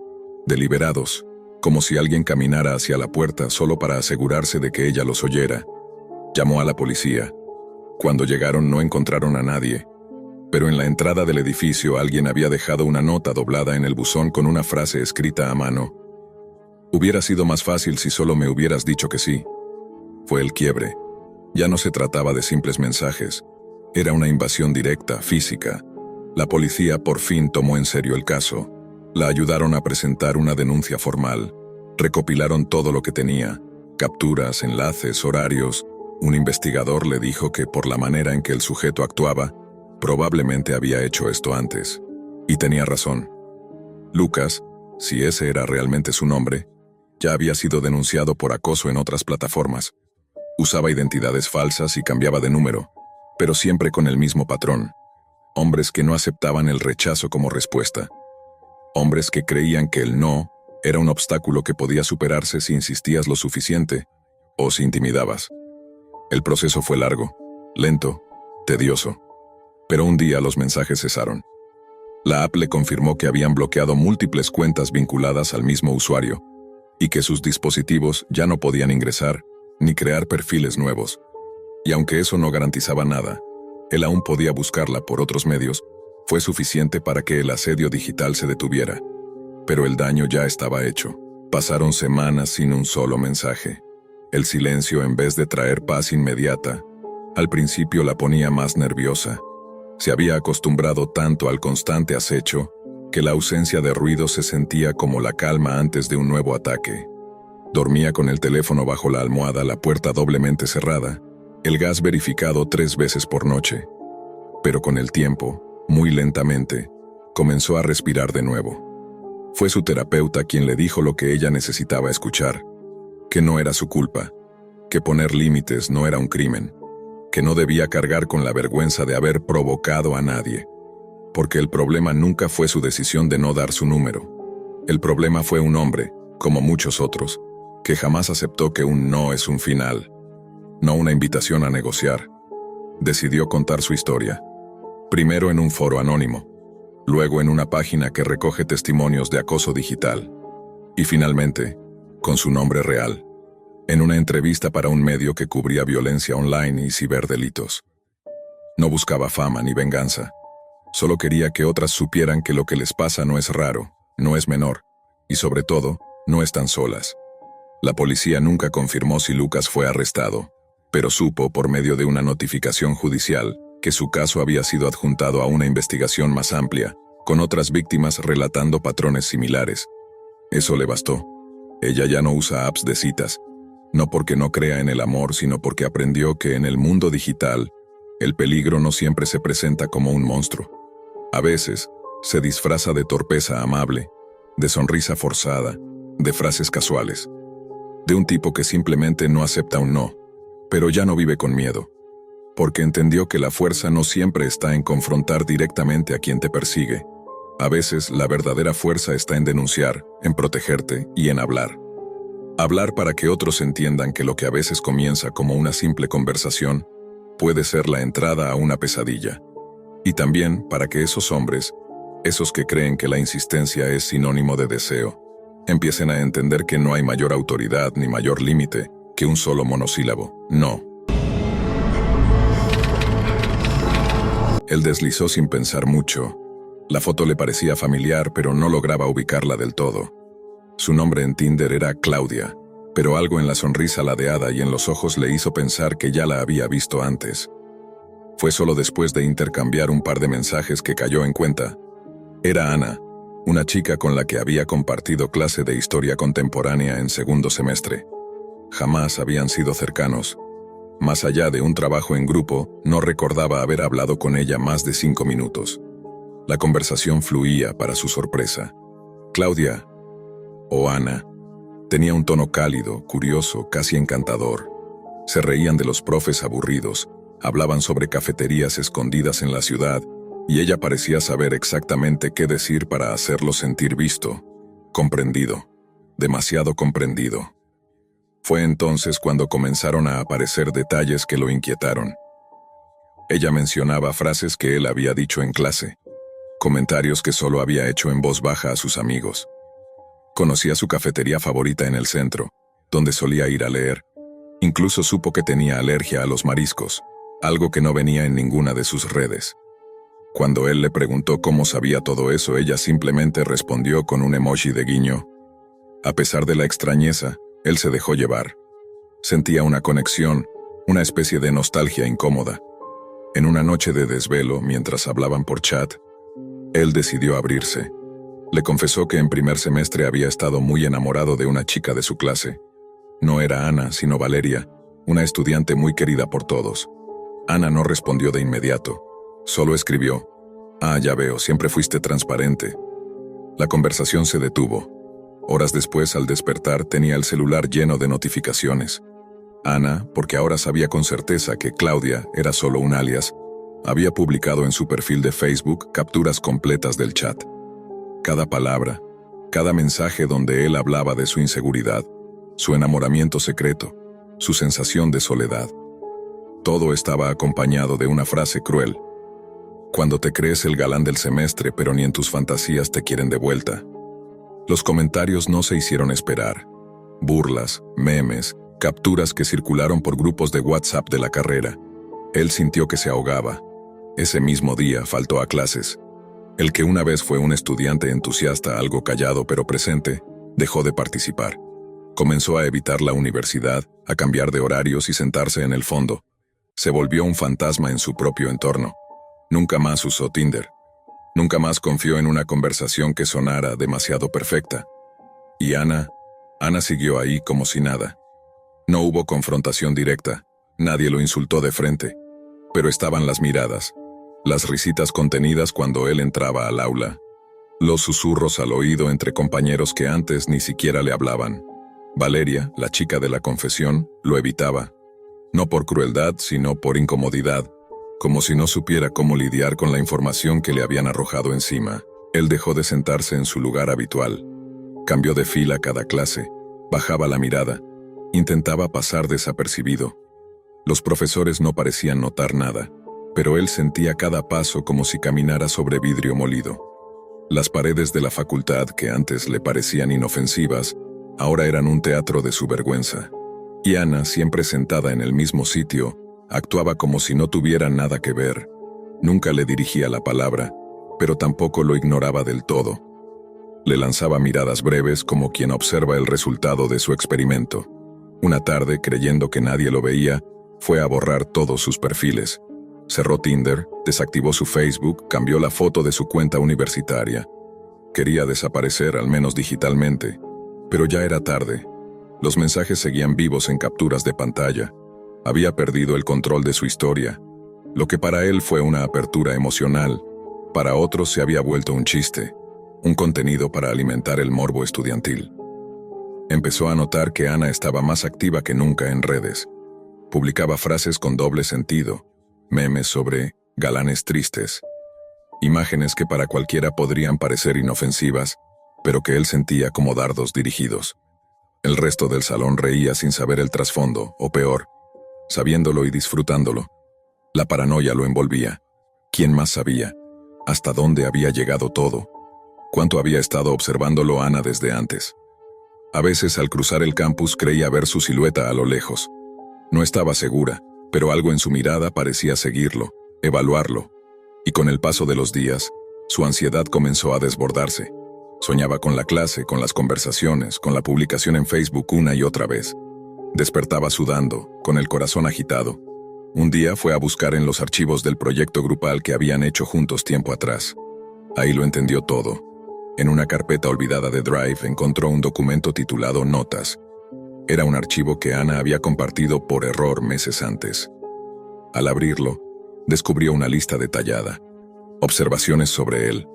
deliberados, como si alguien caminara hacia la puerta solo para asegurarse de que ella los oyera. Llamó a la policía. Cuando llegaron no encontraron a nadie, pero en la entrada del edificio alguien había dejado una nota doblada en el buzón con una frase escrita a mano. Hubiera sido más fácil si solo me hubieras dicho que sí. Fue el quiebre. Ya no se trataba de simples mensajes. Era una invasión directa, física. La policía por fin tomó en serio el caso. La ayudaron a presentar una denuncia formal. Recopilaron todo lo que tenía. Capturas, enlaces, horarios. Un investigador le dijo que por la manera en que el sujeto actuaba, probablemente había hecho esto antes. Y tenía razón. Lucas, si ese era realmente su nombre, ya había sido denunciado por acoso en otras plataformas. Usaba identidades falsas y cambiaba de número, pero siempre con el mismo patrón. Hombres que no aceptaban el rechazo como respuesta. Hombres que creían que el no Era un obstáculo que podía superarse si insistías lo suficiente o si intimidabas. El proceso fue largo, lento, tedioso. Pero un día los mensajes cesaron. La app le confirmó que habían bloqueado múltiples cuentas vinculadas al mismo usuario y que sus dispositivos ya no podían ingresar ni crear perfiles nuevos. Y aunque eso no garantizaba nada, él aún podía buscarla por otros medios. Fue suficiente para que el asedio digital se detuviera. Pero el daño ya estaba hecho. Pasaron semanas sin un solo mensaje. El silencio, en vez de traer paz inmediata, al principio la ponía más nerviosa. Se había acostumbrado tanto al constante acecho que la ausencia de ruido se sentía como la calma antes de un nuevo ataque. Dormía con el teléfono bajo la almohada, la puerta doblemente cerrada, el gas verificado 3 veces por noche. Pero con el tiempo, muy lentamente, comenzó a respirar de nuevo. Fue su terapeuta quien le dijo lo que ella necesitaba escuchar, que no era su culpa, que poner límites no era un crimen, que no debía cargar con la vergüenza de haber provocado a nadie, porque el problema nunca fue su decisión de no dar su número. El problema fue un hombre, como muchos otros, que jamás aceptó que un no es un final, no una invitación a negociar. Decidió contar su historia, primero en un foro anónimo, luego en una página que recoge testimonios de acoso digital, y finalmente, con su nombre real, en una entrevista para un medio que cubría violencia online y ciberdelitos. No buscaba fama ni venganza, solo quería que otras supieran que lo que les pasa no es raro, no es menor, y sobre todo, no están solas. La policía nunca confirmó si Lucas fue arrestado, pero supo por medio de una notificación judicial que su caso había sido adjuntado a una investigación más amplia, con otras víctimas relatando patrones similares. Eso le bastó. Ella ya no usa apps de citas, no porque no crea en el amor, sino porque aprendió que en el mundo digital, el peligro no siempre se presenta como un monstruo. A veces, se disfraza de torpeza amable, de sonrisa forzada, de frases casuales, de un tipo que simplemente no acepta un no, pero ya no vive con miedo, porque entendió que la fuerza no siempre está en confrontar directamente a quien te persigue. A veces, la verdadera fuerza está en denunciar, en protegerte y en hablar. Hablar para que otros entiendan que lo que a veces comienza como una simple conversación puede ser la entrada a una pesadilla. Y también para que esos hombres, esos que creen que la insistencia es sinónimo de deseo, empiecen a entender que no hay mayor autoridad ni mayor límite que un solo monosílabo, no. Él deslizó sin pensar mucho. La foto le parecía familiar, pero no lograba ubicarla del todo. Su nombre en Tinder era Claudia, pero algo en la sonrisa ladeada y en los ojos le hizo pensar que ya la había visto antes. Fue solo después de intercambiar un par de mensajes que cayó en cuenta. Era Ana, una chica con la que había compartido clase de historia contemporánea en segundo semestre. Jamás habían sido cercanos. Más allá de un trabajo en grupo, no recordaba haber hablado con ella más de 5 minutos. La conversación fluía para su sorpresa. Claudia, o Ana, tenía un tono cálido, curioso, casi encantador. Se reían de los profes aburridos, hablaban sobre cafeterías escondidas en la ciudad, y ella parecía saber exactamente qué decir para hacerlo sentir visto, comprendido, demasiado comprendido. Fue entonces cuando comenzaron a aparecer detalles que lo inquietaron. Ella mencionaba frases que él había dicho en clase, comentarios que solo había hecho en voz baja a sus amigos. Conocía su cafetería favorita en el centro, donde solía ir a leer. Incluso supo que tenía alergia a los mariscos, algo que no venía en ninguna de sus redes. Cuando él le preguntó cómo sabía todo eso, ella simplemente respondió con un emoji de guiño. A pesar de la extrañeza, él se dejó llevar. Sentía una conexión, una especie de nostalgia incómoda. En una noche de desvelo, mientras hablaban por chat, él decidió abrirse. Le confesó que en primer semestre había estado muy enamorado de una chica de su clase. No era Ana, sino Valeria, una estudiante muy querida por todos. Ana no respondió de inmediato. Solo escribió: «Ah, ya veo, siempre fuiste transparente». La conversación se detuvo. Horas después, al despertar, tenía el celular lleno de notificaciones. Ana, porque ahora sabía con certeza que Claudia era solo un alias, había publicado en su perfil de Facebook capturas completas del chat. Cada palabra, Cada mensaje donde él hablaba de su inseguridad, su enamoramiento secreto, su sensación de soledad. Todo estaba acompañado de una frase cruel. Cuando te crees el galán del semestre, pero ni en tus fantasías te quieren de vuelta. Los comentarios no se hicieron esperar. Burlas, memes, capturas que circularon por grupos de WhatsApp de la carrera. Él sintió que se ahogaba. Ese mismo día faltó a clases. El que una vez fue un estudiante entusiasta, algo callado pero presente, dejó de participar. Comenzó a evitar la universidad, a cambiar de horarios y sentarse en el fondo. Se volvió un fantasma en su propio entorno. Nunca más usó Tinder. Nunca más confió en una conversación que sonara demasiado perfecta. Y Ana siguió ahí como si nada. No hubo confrontación directa, nadie lo insultó de frente, pero estaban las miradas, las risitas contenidas cuando él entraba al aula, los susurros al oído entre compañeros que antes ni siquiera le hablaban. Valeria, la chica de la confesión, lo evitaba. No por crueldad, sino por incomodidad, como si no supiera cómo lidiar con la información que le habían arrojado encima. Él dejó de sentarse en su lugar habitual. Cambió de fila cada clase, bajaba la mirada, intentaba pasar desapercibido. Los profesores no parecían notar nada, pero él sentía cada paso como si caminara sobre vidrio molido. Las paredes de la facultad, que antes le parecían inofensivas, ahora eran un teatro de su vergüenza. Y Ana, siempre sentada en el mismo sitio, actuaba como si no tuviera nada que ver. Nunca le dirigía la palabra, pero tampoco lo ignoraba del todo. Le lanzaba miradas breves como quien observa el resultado de su experimento. Una tarde, creyendo que nadie lo veía, fue a borrar todos sus perfiles. Cerró Tinder, desactivó su Facebook, cambió la foto de su cuenta universitaria. Quería desaparecer, al menos digitalmente, pero ya era tarde. Los mensajes seguían vivos en capturas de pantalla. Había perdido el control de su historia. Lo que para él fue una apertura emocional, para otros se había vuelto un chiste, un contenido para alimentar el morbo estudiantil. Empezó a notar que Ana estaba más activa que nunca en redes. Publicaba frases con doble sentido, memes sobre galanes tristes, imágenes que para cualquiera podrían parecer inofensivas, pero que él sentía como dardos dirigidos. El resto del salón reía sin saber el trasfondo, o peor, sabiéndolo y disfrutándolo. La paranoia lo envolvía. ¿Quién más sabía? ¿Hasta dónde había llegado todo? ¿Cuánto había estado observándolo Ana desde antes? A veces al cruzar el campus creía ver su silueta a lo lejos. No estaba segura, pero algo en su mirada parecía seguirlo, evaluarlo. Y con el paso de los días, su ansiedad comenzó a desbordarse. Soñaba con la clase, con las conversaciones, con la publicación en Facebook una y otra vez. Despertaba sudando, con el corazón agitado. Un día fue a buscar en los archivos del proyecto grupal que habían hecho juntos tiempo atrás. Ahí lo entendió todo. En una carpeta olvidada de Drive encontró un documento titulado Notas. Era un archivo que Ana había compartido por error meses antes. Al abrirlo, descubrió una lista detallada. Observaciones sobre él.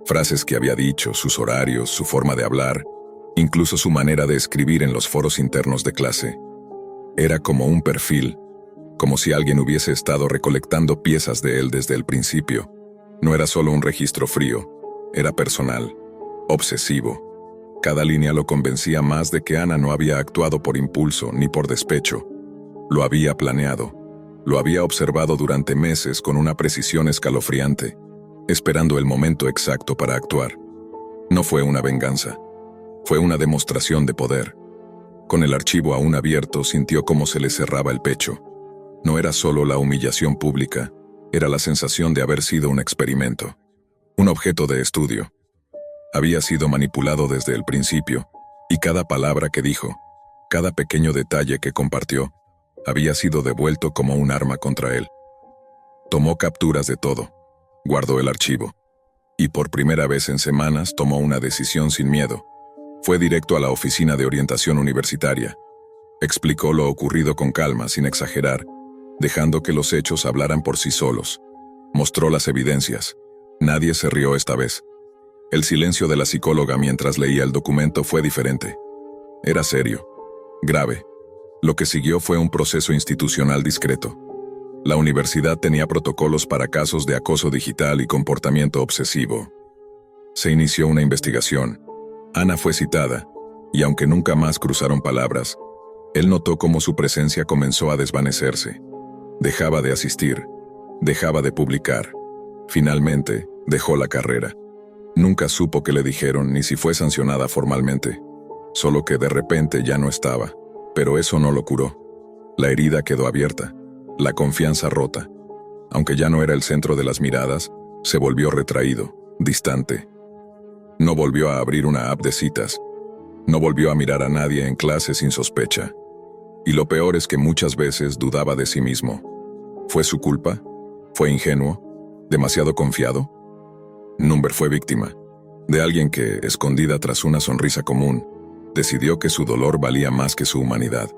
Frases que había dicho, sus horarios, su forma de hablar, incluso su manera de escribir en los foros internos de clase. Era como un perfil, como si alguien hubiese estado recolectando piezas de él desde el principio. No era solo un registro frío, era personal, obsesivo. Cada línea lo convencía más de que Ana no había actuado por impulso ni por despecho. Lo había planeado, lo había observado durante meses con una precisión escalofriante, esperando el momento exacto para actuar. No fue una venganza, fue una demostración de poder. Con el archivo aún abierto sintió cómo se le cerraba el pecho. No era solo la humillación pública, era la sensación de haber sido un experimento, un objeto de estudio. Había sido manipulado desde el principio, y cada palabra que dijo, cada pequeño detalle que compartió, había sido devuelto como un arma contra él. Tomó capturas de todo, guardó el archivo, y por primera vez en semanas tomó una decisión sin miedo. Fue directo a la oficina de orientación universitaria. Explicó lo ocurrido con calma, sin exagerar, dejando que los hechos hablaran por sí solos. Mostró las evidencias. Nadie se rió esta vez. El silencio de la psicóloga mientras leía el documento fue diferente. Era serio, grave. Lo que siguió fue un proceso institucional discreto. La universidad tenía protocolos para casos de acoso digital y comportamiento obsesivo. Se inició una investigación. Ana fue citada, y aunque nunca más cruzaron palabras, él notó cómo su presencia comenzó a desvanecerse. Dejaba de asistir, dejaba de publicar. Finalmente, dejó la carrera. Nunca supo qué le dijeron ni si fue sancionada formalmente, solo que de repente ya no estaba, pero eso no lo curó. La herida quedó abierta, la confianza rota. Aunque ya no era el centro de las miradas, se volvió retraído, distante. No volvió a abrir una app de citas. No volvió a mirar a nadie en clase sin sospecha. Y lo peor es que muchas veces dudaba de sí mismo. ¿Fue su culpa? ¿Fue ingenuo? ¿Demasiado confiado? Number fue víctima de alguien que, escondida tras una sonrisa común, decidió que su dolor valía más que su humanidad.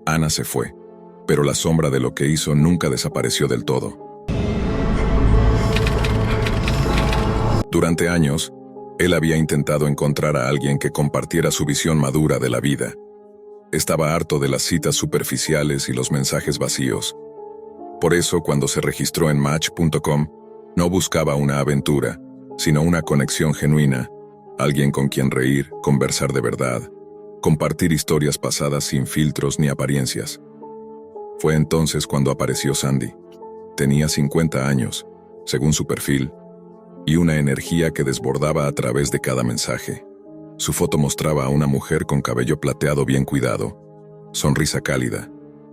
Ana se fue, pero la sombra de lo que hizo nunca desapareció del todo. Durante años, él había intentado encontrar a alguien que compartiera su visión madura de la vida. Estaba harto de las citas superficiales y los mensajes vacíos. Por eso, cuando se registró en Match.com, no buscaba una aventura, sino una conexión genuina, alguien con quien reír, conversar de verdad, compartir historias pasadas sin filtros ni apariencias. Fue entonces cuando apareció Sandy. Tenía 50 años, según su perfil, y una energía que desbordaba a través de cada mensaje. Su foto mostraba a una mujer con cabello plateado bien cuidado, sonrisa cálida,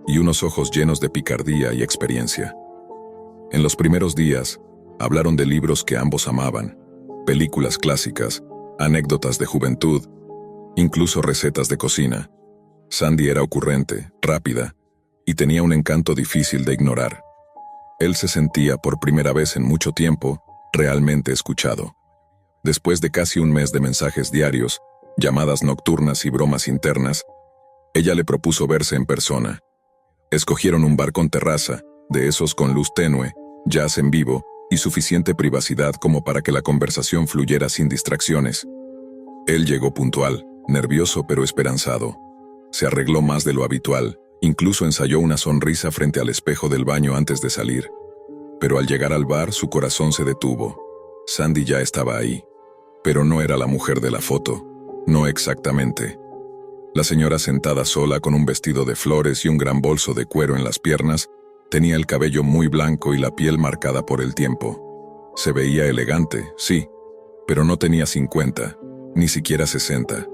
y unos ojos llenos de picardía y experiencia. En los primeros días, hablaron de libros que ambos amaban, películas clásicas, anécdotas de juventud, incluso recetas de cocina. Sandy era ocurrente, rápida, y tenía un encanto difícil de ignorar. Él se sentía, por primera vez en mucho tiempo, realmente escuchado. Después de casi un mes de mensajes diarios, llamadas nocturnas y bromas internas, ella le propuso verse en persona. Escogieron un bar con terraza, de esos con luz tenue, jazz en vivo y suficiente privacidad como para que la conversación fluyera sin distracciones. Él llegó puntual, nervioso pero esperanzado. Se arregló más de lo habitual, incluso ensayó una sonrisa frente al espejo del baño antes de salir. Pero al llegar al bar, su corazón se detuvo. Sandy ya estaba ahí. Pero no era la mujer de la foto. No exactamente. La señora, sentada sola con un vestido de flores y un gran bolso de cuero en las piernas, tenía el cabello muy blanco y la piel marcada por el tiempo. Se veía elegante, sí, pero no tenía 50, ni siquiera 60.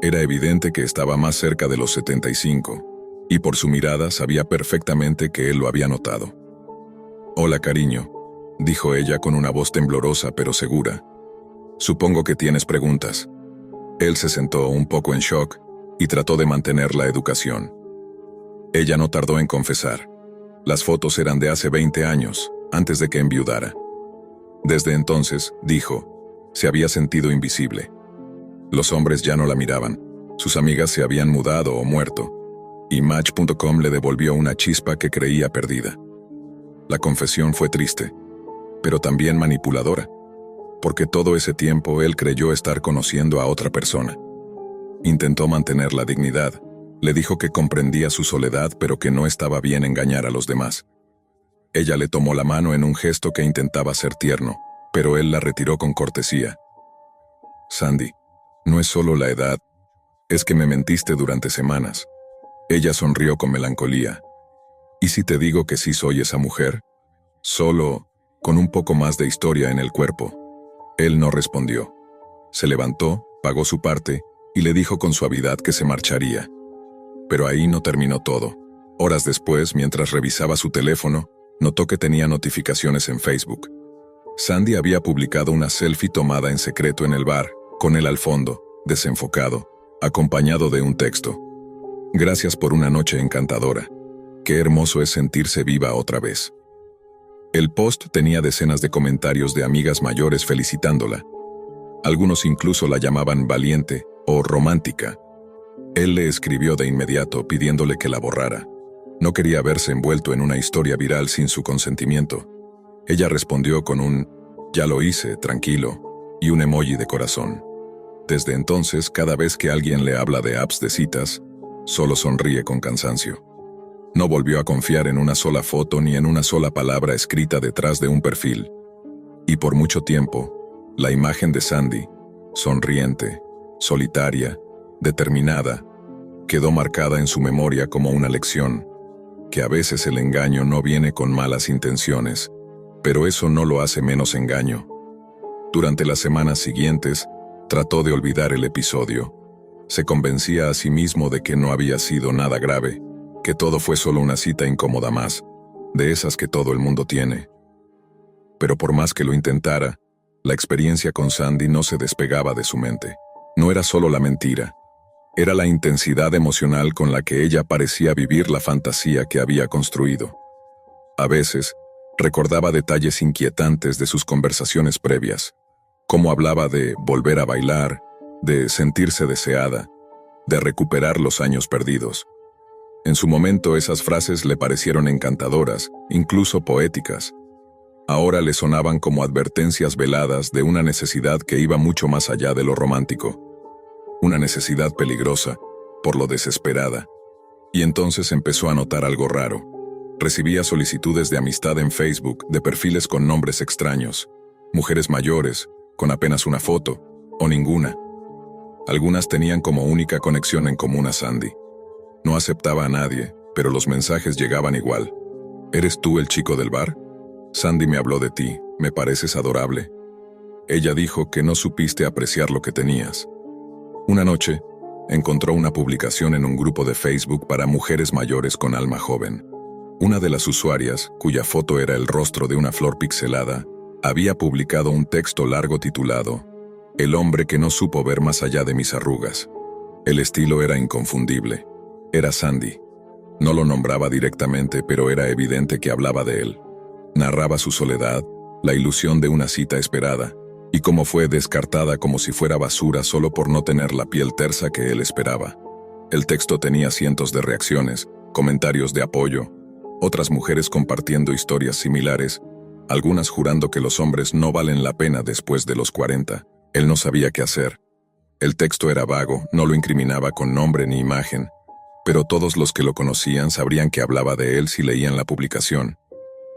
Era evidente que estaba más cerca de los 75, y por su mirada sabía perfectamente que él lo había notado. «Hola, cariño», dijo ella con una voz temblorosa pero segura. «Supongo que tienes preguntas». Él se sentó un poco en shock y trató de mantener la educación. Ella no tardó en confesar. Las fotos eran de hace 20 años, antes de que enviudara. Desde entonces, dijo, se había sentido invisible. Los hombres ya no la miraban, sus amigas se habían mudado o muerto, y Match.com le devolvió una chispa que creía perdida. La confesión fue triste, pero también manipuladora, porque todo ese tiempo él creyó estar conociendo a otra persona. Intentó mantener la dignidad, le dijo que comprendía su soledad pero que no estaba bien engañar a los demás. Ella le tomó la mano en un gesto que intentaba ser tierno, pero él la retiró con cortesía. «Sandy, no es solo la edad, es que me mentiste durante semanas». Ella sonrió con melancolía. «¿Y si te digo que sí soy esa mujer? Solo con un poco más de historia en el cuerpo». Él no respondió. Se levantó, pagó su parte y le dijo con suavidad que se marcharía. Pero ahí no terminó todo. Horas después, mientras revisaba su teléfono, notó que tenía notificaciones en Facebook. Sandy había publicado una selfie tomada en secreto en el bar, con él al fondo, desenfocado, acompañado de un texto. «Gracias por una noche encantadora. Qué hermoso es sentirse viva otra vez». El post tenía decenas de comentarios de amigas mayores felicitándola. Algunos incluso la llamaban valiente o romántica. Él le escribió de inmediato pidiéndole que la borrara. No quería verse envuelto en una historia viral sin su consentimiento. Ella respondió con un «ya lo hice, tranquilo» y un emoji de corazón. Desde entonces, cada vez que alguien le habla de apps de citas, solo sonríe con cansancio. No volvió a confiar en una sola foto ni en una sola palabra escrita detrás de un perfil. Y por mucho tiempo, la imagen de Sandy, sonriente, solitaria, determinada, quedó marcada en su memoria como una lección, que a veces el engaño no viene con malas intenciones, pero eso no lo hace menos engaño. Durante las semanas siguientes, trató de olvidar el episodio. Se convencía a sí mismo de que no había sido nada grave, que todo fue solo una cita incómoda más, de esas que todo el mundo tiene. Pero por más que lo intentara, la experiencia con Sandy no se despegaba de su mente. No era solo la mentira, era la intensidad emocional con la que ella parecía vivir la fantasía que había construido. A veces, recordaba detalles inquietantes de sus conversaciones previas, cómo hablaba de volver a bailar, de sentirse deseada, de recuperar los años perdidos. En su momento esas frases le parecieron encantadoras, incluso poéticas. Ahora le sonaban como advertencias veladas de una necesidad que iba mucho más allá de lo romántico. Una necesidad peligrosa, por lo desesperada. Y entonces empezó a notar algo raro. Recibía solicitudes de amistad en Facebook de perfiles con nombres extraños, mujeres mayores, con apenas una foto, o ninguna. Algunas tenían como única conexión en común a Sandy. No aceptaba a nadie, pero los mensajes llegaban igual. ¿Eres tú el chico del bar? Sandy me habló de ti, me pareces adorable. Ella dijo que no supiste apreciar lo que tenías. Una noche, encontró una publicación en un grupo de Facebook para mujeres mayores con alma joven. Una de las usuarias, cuya foto era el rostro de una flor pixelada, había publicado un texto largo titulado «El hombre que no supo ver más allá de mis arrugas». El estilo era inconfundible. Era Sandy. No lo nombraba directamente, pero era evidente que hablaba de él. Narraba su soledad, la ilusión de una cita esperada, y cómo fue descartada como si fuera basura solo por no tener la piel tersa que él esperaba. El texto tenía cientos de reacciones, comentarios de apoyo, otras mujeres compartiendo historias similares, algunas jurando que los hombres no valen la pena después de los 40. Él no sabía qué hacer. El texto era vago, no lo incriminaba con nombre ni imagen, pero todos los que lo conocían sabrían que hablaba de él si leían la publicación.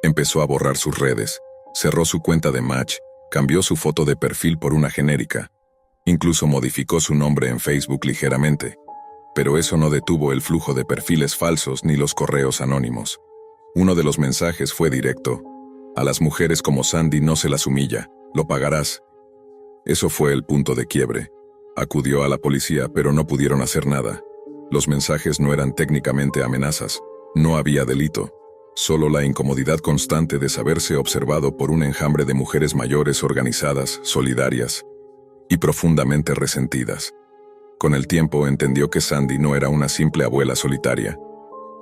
Empezó a borrar sus redes, cerró su cuenta de Match, cambió su foto de perfil por una genérica. Incluso modificó su nombre en Facebook ligeramente. Pero eso no detuvo el flujo de perfiles falsos ni los correos anónimos. Uno de los mensajes fue directo. A las mujeres como Sandy no se las humilla, lo pagarás. Eso fue el punto de quiebre. Acudió a la policía, pero no pudieron hacer nada. Los mensajes no eran técnicamente amenazas. No había delito. Solo la incomodidad constante de saberse observado por un enjambre de mujeres mayores organizadas, solidarias y profundamente resentidas. Con el tiempo entendió que Sandy no era una simple abuela solitaria.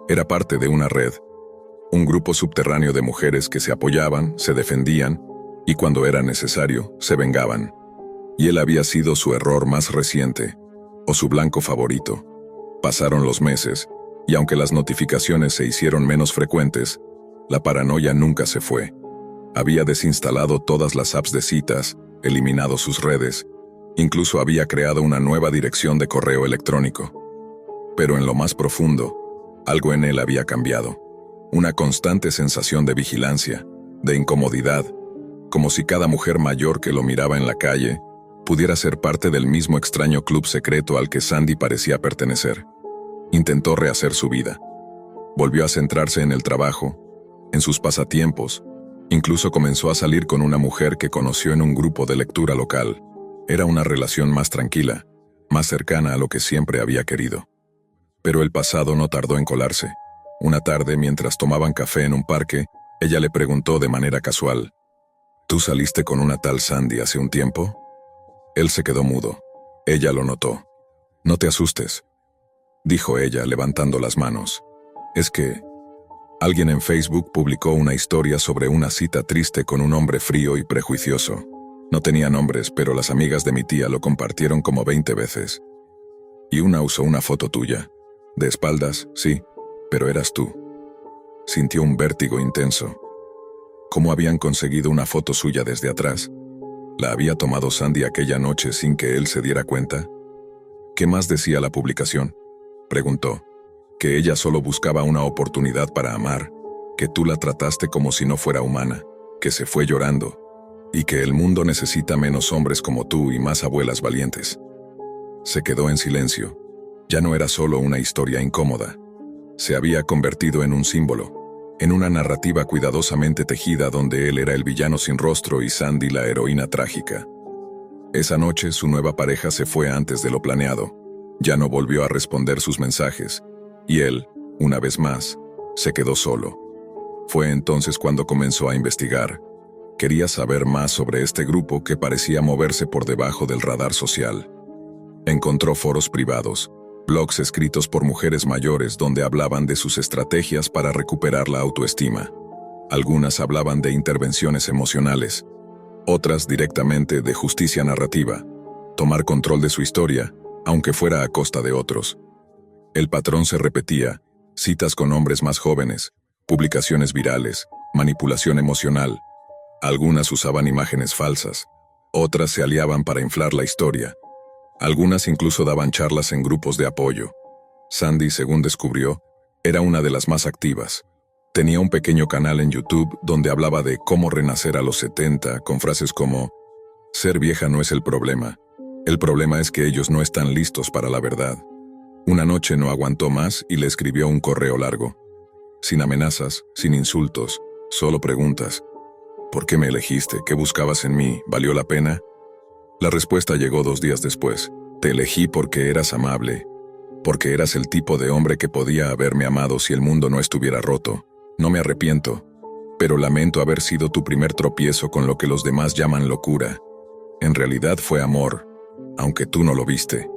Era parte de una red, un grupo subterráneo de mujeres que se apoyaban, se defendían y cuando era necesario, se vengaban. Y él había sido su error más reciente, o su blanco favorito. Pasaron los meses, y aunque las notificaciones se hicieron menos frecuentes, la paranoia nunca se fue. Había desinstalado todas las apps de citas, eliminado sus redes, incluso había creado una nueva dirección de correo electrónico. Pero en lo más profundo, algo en él había cambiado. Una constante sensación de vigilancia, de incomodidad, como si cada mujer mayor que lo miraba en la calle pudiera ser parte del mismo extraño club secreto al que Sandy parecía pertenecer. Intentó rehacer su vida. Volvió a centrarse en el trabajo, en sus pasatiempos. Incluso comenzó a salir con una mujer que conoció en un grupo de lectura local. Era una relación más tranquila, más cercana a lo que siempre había querido. Pero el pasado no tardó en colarse. Una tarde, mientras tomaban café en un parque, ella le preguntó de manera casual: ¿Tú saliste con una tal Sandy hace un tiempo? Él se quedó mudo. Ella lo notó. No te asustes, dijo ella levantando las manos. Es que alguien en Facebook publicó una historia sobre una cita triste con un hombre frío y prejuicioso. No tenía nombres, pero las amigas de mi tía lo compartieron como 20 veces. Y una usó una foto tuya. De espaldas, sí, pero eras tú. Sintió un vértigo intenso. ¿Cómo habían conseguido una foto suya desde atrás? ¿La había tomado Sandy aquella noche sin que él se diera cuenta? ¿Qué más decía la publicación? Preguntó. Que ella solo buscaba una oportunidad para amar, que tú la trataste como si no fuera humana, que se fue llorando, y que el mundo necesita menos hombres como tú y más abuelas valientes. Se quedó en silencio. Ya no era solo una historia incómoda. Se había convertido en un símbolo, en una narrativa cuidadosamente tejida donde él era el villano sin rostro y Sandy la heroína trágica. Esa noche su nueva pareja se fue antes de lo planeado. Ya no volvió a responder sus mensajes, y él, una vez más, se quedó solo. Fue entonces cuando comenzó a investigar. Quería saber más sobre este grupo que parecía moverse por debajo del radar social. Encontró foros privados, blogs escritos por mujeres mayores donde hablaban de sus estrategias para recuperar la autoestima. Algunas hablaban de intervenciones emocionales, otras directamente de justicia narrativa, tomar control de su historia, aunque fuera a costa de otros. El patrón se repetía: citas con hombres más jóvenes, publicaciones virales, manipulación emocional. Algunas usaban imágenes falsas, otras se aliaban para inflar la historia. Algunas incluso daban charlas en grupos de apoyo. Sandy, según descubrió, era una de las más activas. Tenía un pequeño canal en YouTube donde hablaba de cómo renacer a los 70 con frases como: ser vieja no es el problema es que ellos no están listos para la verdad. Una noche no aguantó más y le escribió un correo largo. Sin amenazas, sin insultos, solo preguntas. ¿Por qué me elegiste? ¿Qué buscabas en mí? ¿Valió la pena? La respuesta llegó 2 días después. Te elegí porque eras amable, porque eras el tipo de hombre que podía haberme amado si el mundo no estuviera roto. No me arrepiento, pero lamento haber sido tu primer tropiezo con lo que los demás llaman locura. En realidad fue amor, aunque tú no lo viste.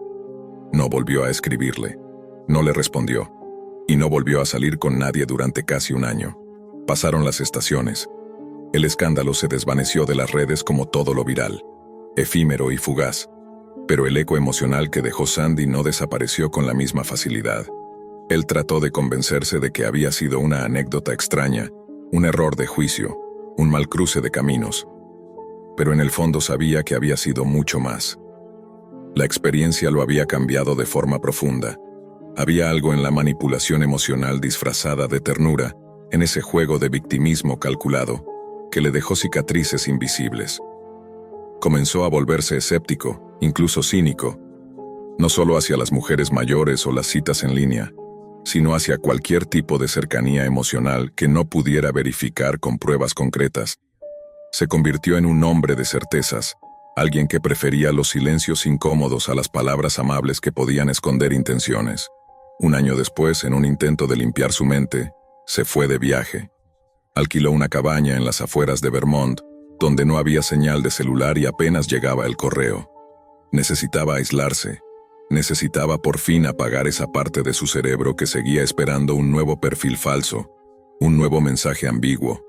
No volvió a escribirle, no le respondió, y no volvió a salir con nadie durante casi un año. Pasaron las estaciones. El escándalo se desvaneció de las redes como todo lo viral, efímero y fugaz, pero el eco emocional que dejó Sandy no desapareció con la misma facilidad. Él trató de convencerse de que había sido una anécdota extraña, un error de juicio, un mal cruce de caminos. Pero en el fondo sabía que había sido mucho más. La experiencia lo había cambiado de forma profunda. Había algo en la manipulación emocional disfrazada de ternura, en ese juego de victimismo calculado, que le dejó cicatrices invisibles. Comenzó a volverse escéptico, incluso cínico, no solo hacia las mujeres mayores o las citas en línea, sino hacia cualquier tipo de cercanía emocional que no pudiera verificar con pruebas concretas. Se convirtió en un hombre de certezas, alguien que prefería los silencios incómodos a las palabras amables que podían esconder intenciones. Un año después, en un intento de limpiar su mente, se fue de viaje. Alquiló una cabaña en las afueras de Vermont, donde no había señal de celular y apenas llegaba el correo. Necesitaba aislarse. Necesitaba por fin apagar esa parte de su cerebro que seguía esperando un nuevo perfil falso, un nuevo mensaje ambiguo,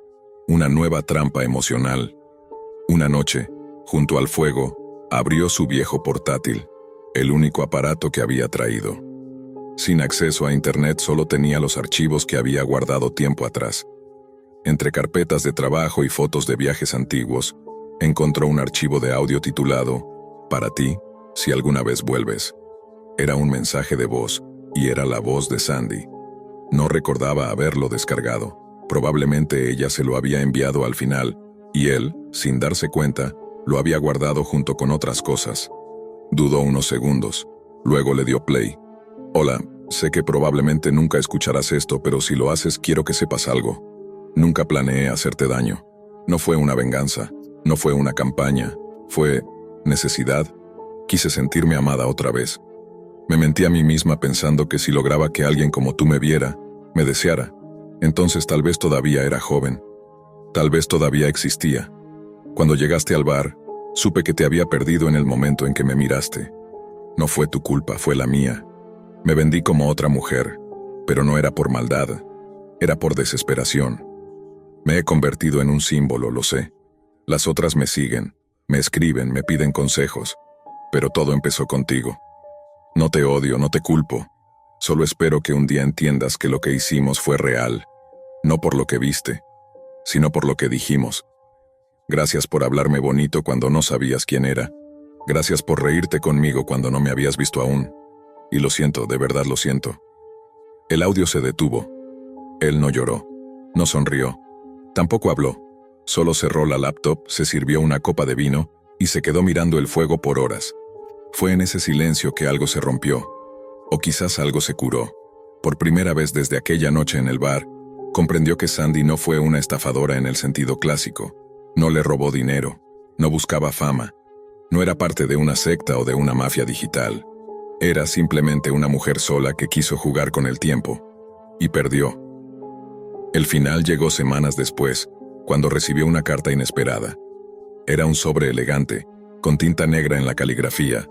una nueva trampa emocional. Una noche, junto al fuego, abrió su viejo portátil, el único aparato que había traído. Sin acceso a internet, solo tenía los archivos que había guardado tiempo atrás. Entre carpetas de trabajo y fotos de viajes antiguos, encontró un archivo de audio titulado «Para ti, si alguna vez vuelves». Era un mensaje de voz, y era la voz de Sandy. No recordaba haberlo descargado. Probablemente ella se lo había enviado al final, y él, sin darse cuenta, lo había guardado junto con otras cosas. Dudó unos segundos, luego le dio play. «Hola, sé que probablemente nunca escucharás esto, pero si lo haces quiero que sepas algo. Nunca planeé hacerte daño. No fue una venganza, no fue una campaña, fue necesidad. Quise sentirme amada otra vez. Me mentí a mí misma pensando que si lograba que alguien como tú me viera, me deseara, entonces tal vez todavía era joven. Tal vez todavía existía. Cuando llegaste al bar, supe que te había perdido en el momento en que me miraste. No fue tu culpa, fue la mía. Me vendí como otra mujer, pero no era por maldad, era por desesperación. Me he convertido en un símbolo, lo sé. Las otras me siguen, me escriben, me piden consejos, pero todo empezó contigo. No te odio, no te culpo. Solo espero que un día entiendas que lo que hicimos fue real, no por lo que viste, sino por lo que dijimos. Gracias por hablarme bonito cuando no sabías quién era. Gracias por reírte conmigo cuando no me habías visto aún. Y lo siento, de verdad lo siento». El audio se detuvo. Él no lloró, no sonrió, tampoco habló. Solo cerró la laptop, se sirvió una copa de vino y se quedó mirando el fuego por horas. Fue en ese silencio que algo se rompió, o quizás algo se curó. Por primera vez desde aquella noche en el bar, comprendió que Sandy no fue una estafadora en el sentido clásico. No le robó dinero, no buscaba fama, no era parte de una secta o de una mafia digital. Era simplemente una mujer sola que quiso jugar con el tiempo, y perdió. El final llegó semanas después, cuando recibió una carta inesperada. Era un sobre elegante, con tinta negra en la caligrafía.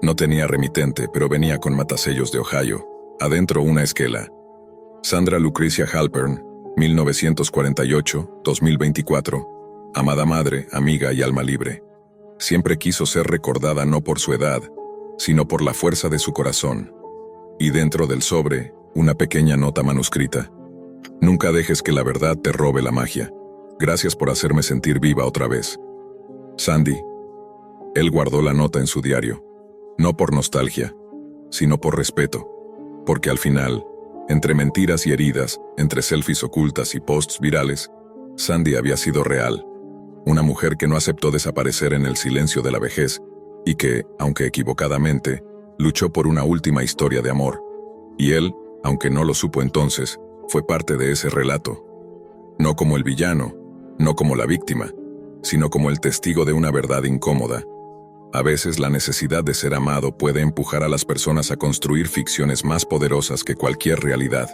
No tenía remitente, pero venía con matasellos de Ohio. Adentro una esquela. Sandra Lucrecia Halpern, 1948-2024. Amada madre, amiga y alma libre. Siempre quiso ser recordada no por su edad, sino por la fuerza de su corazón. Y dentro del sobre, una pequeña nota manuscrita. Nunca dejes que la verdad te robe la magia. Gracias por hacerme sentir viva otra vez. Sandy. Él guardó la nota en su diario. No por nostalgia, sino por respeto. Porque al final, entre mentiras y heridas, entre selfies ocultas y posts virales, Sandy había sido real. Una mujer que no aceptó desaparecer en el silencio de la vejez y que, aunque equivocadamente, luchó por una última historia de amor. Y él, aunque no lo supo entonces, fue parte de ese relato. No como el villano, no como la víctima, sino como el testigo de una verdad incómoda. A veces la necesidad de ser amado puede empujar a las personas a construir ficciones más poderosas que cualquier realidad.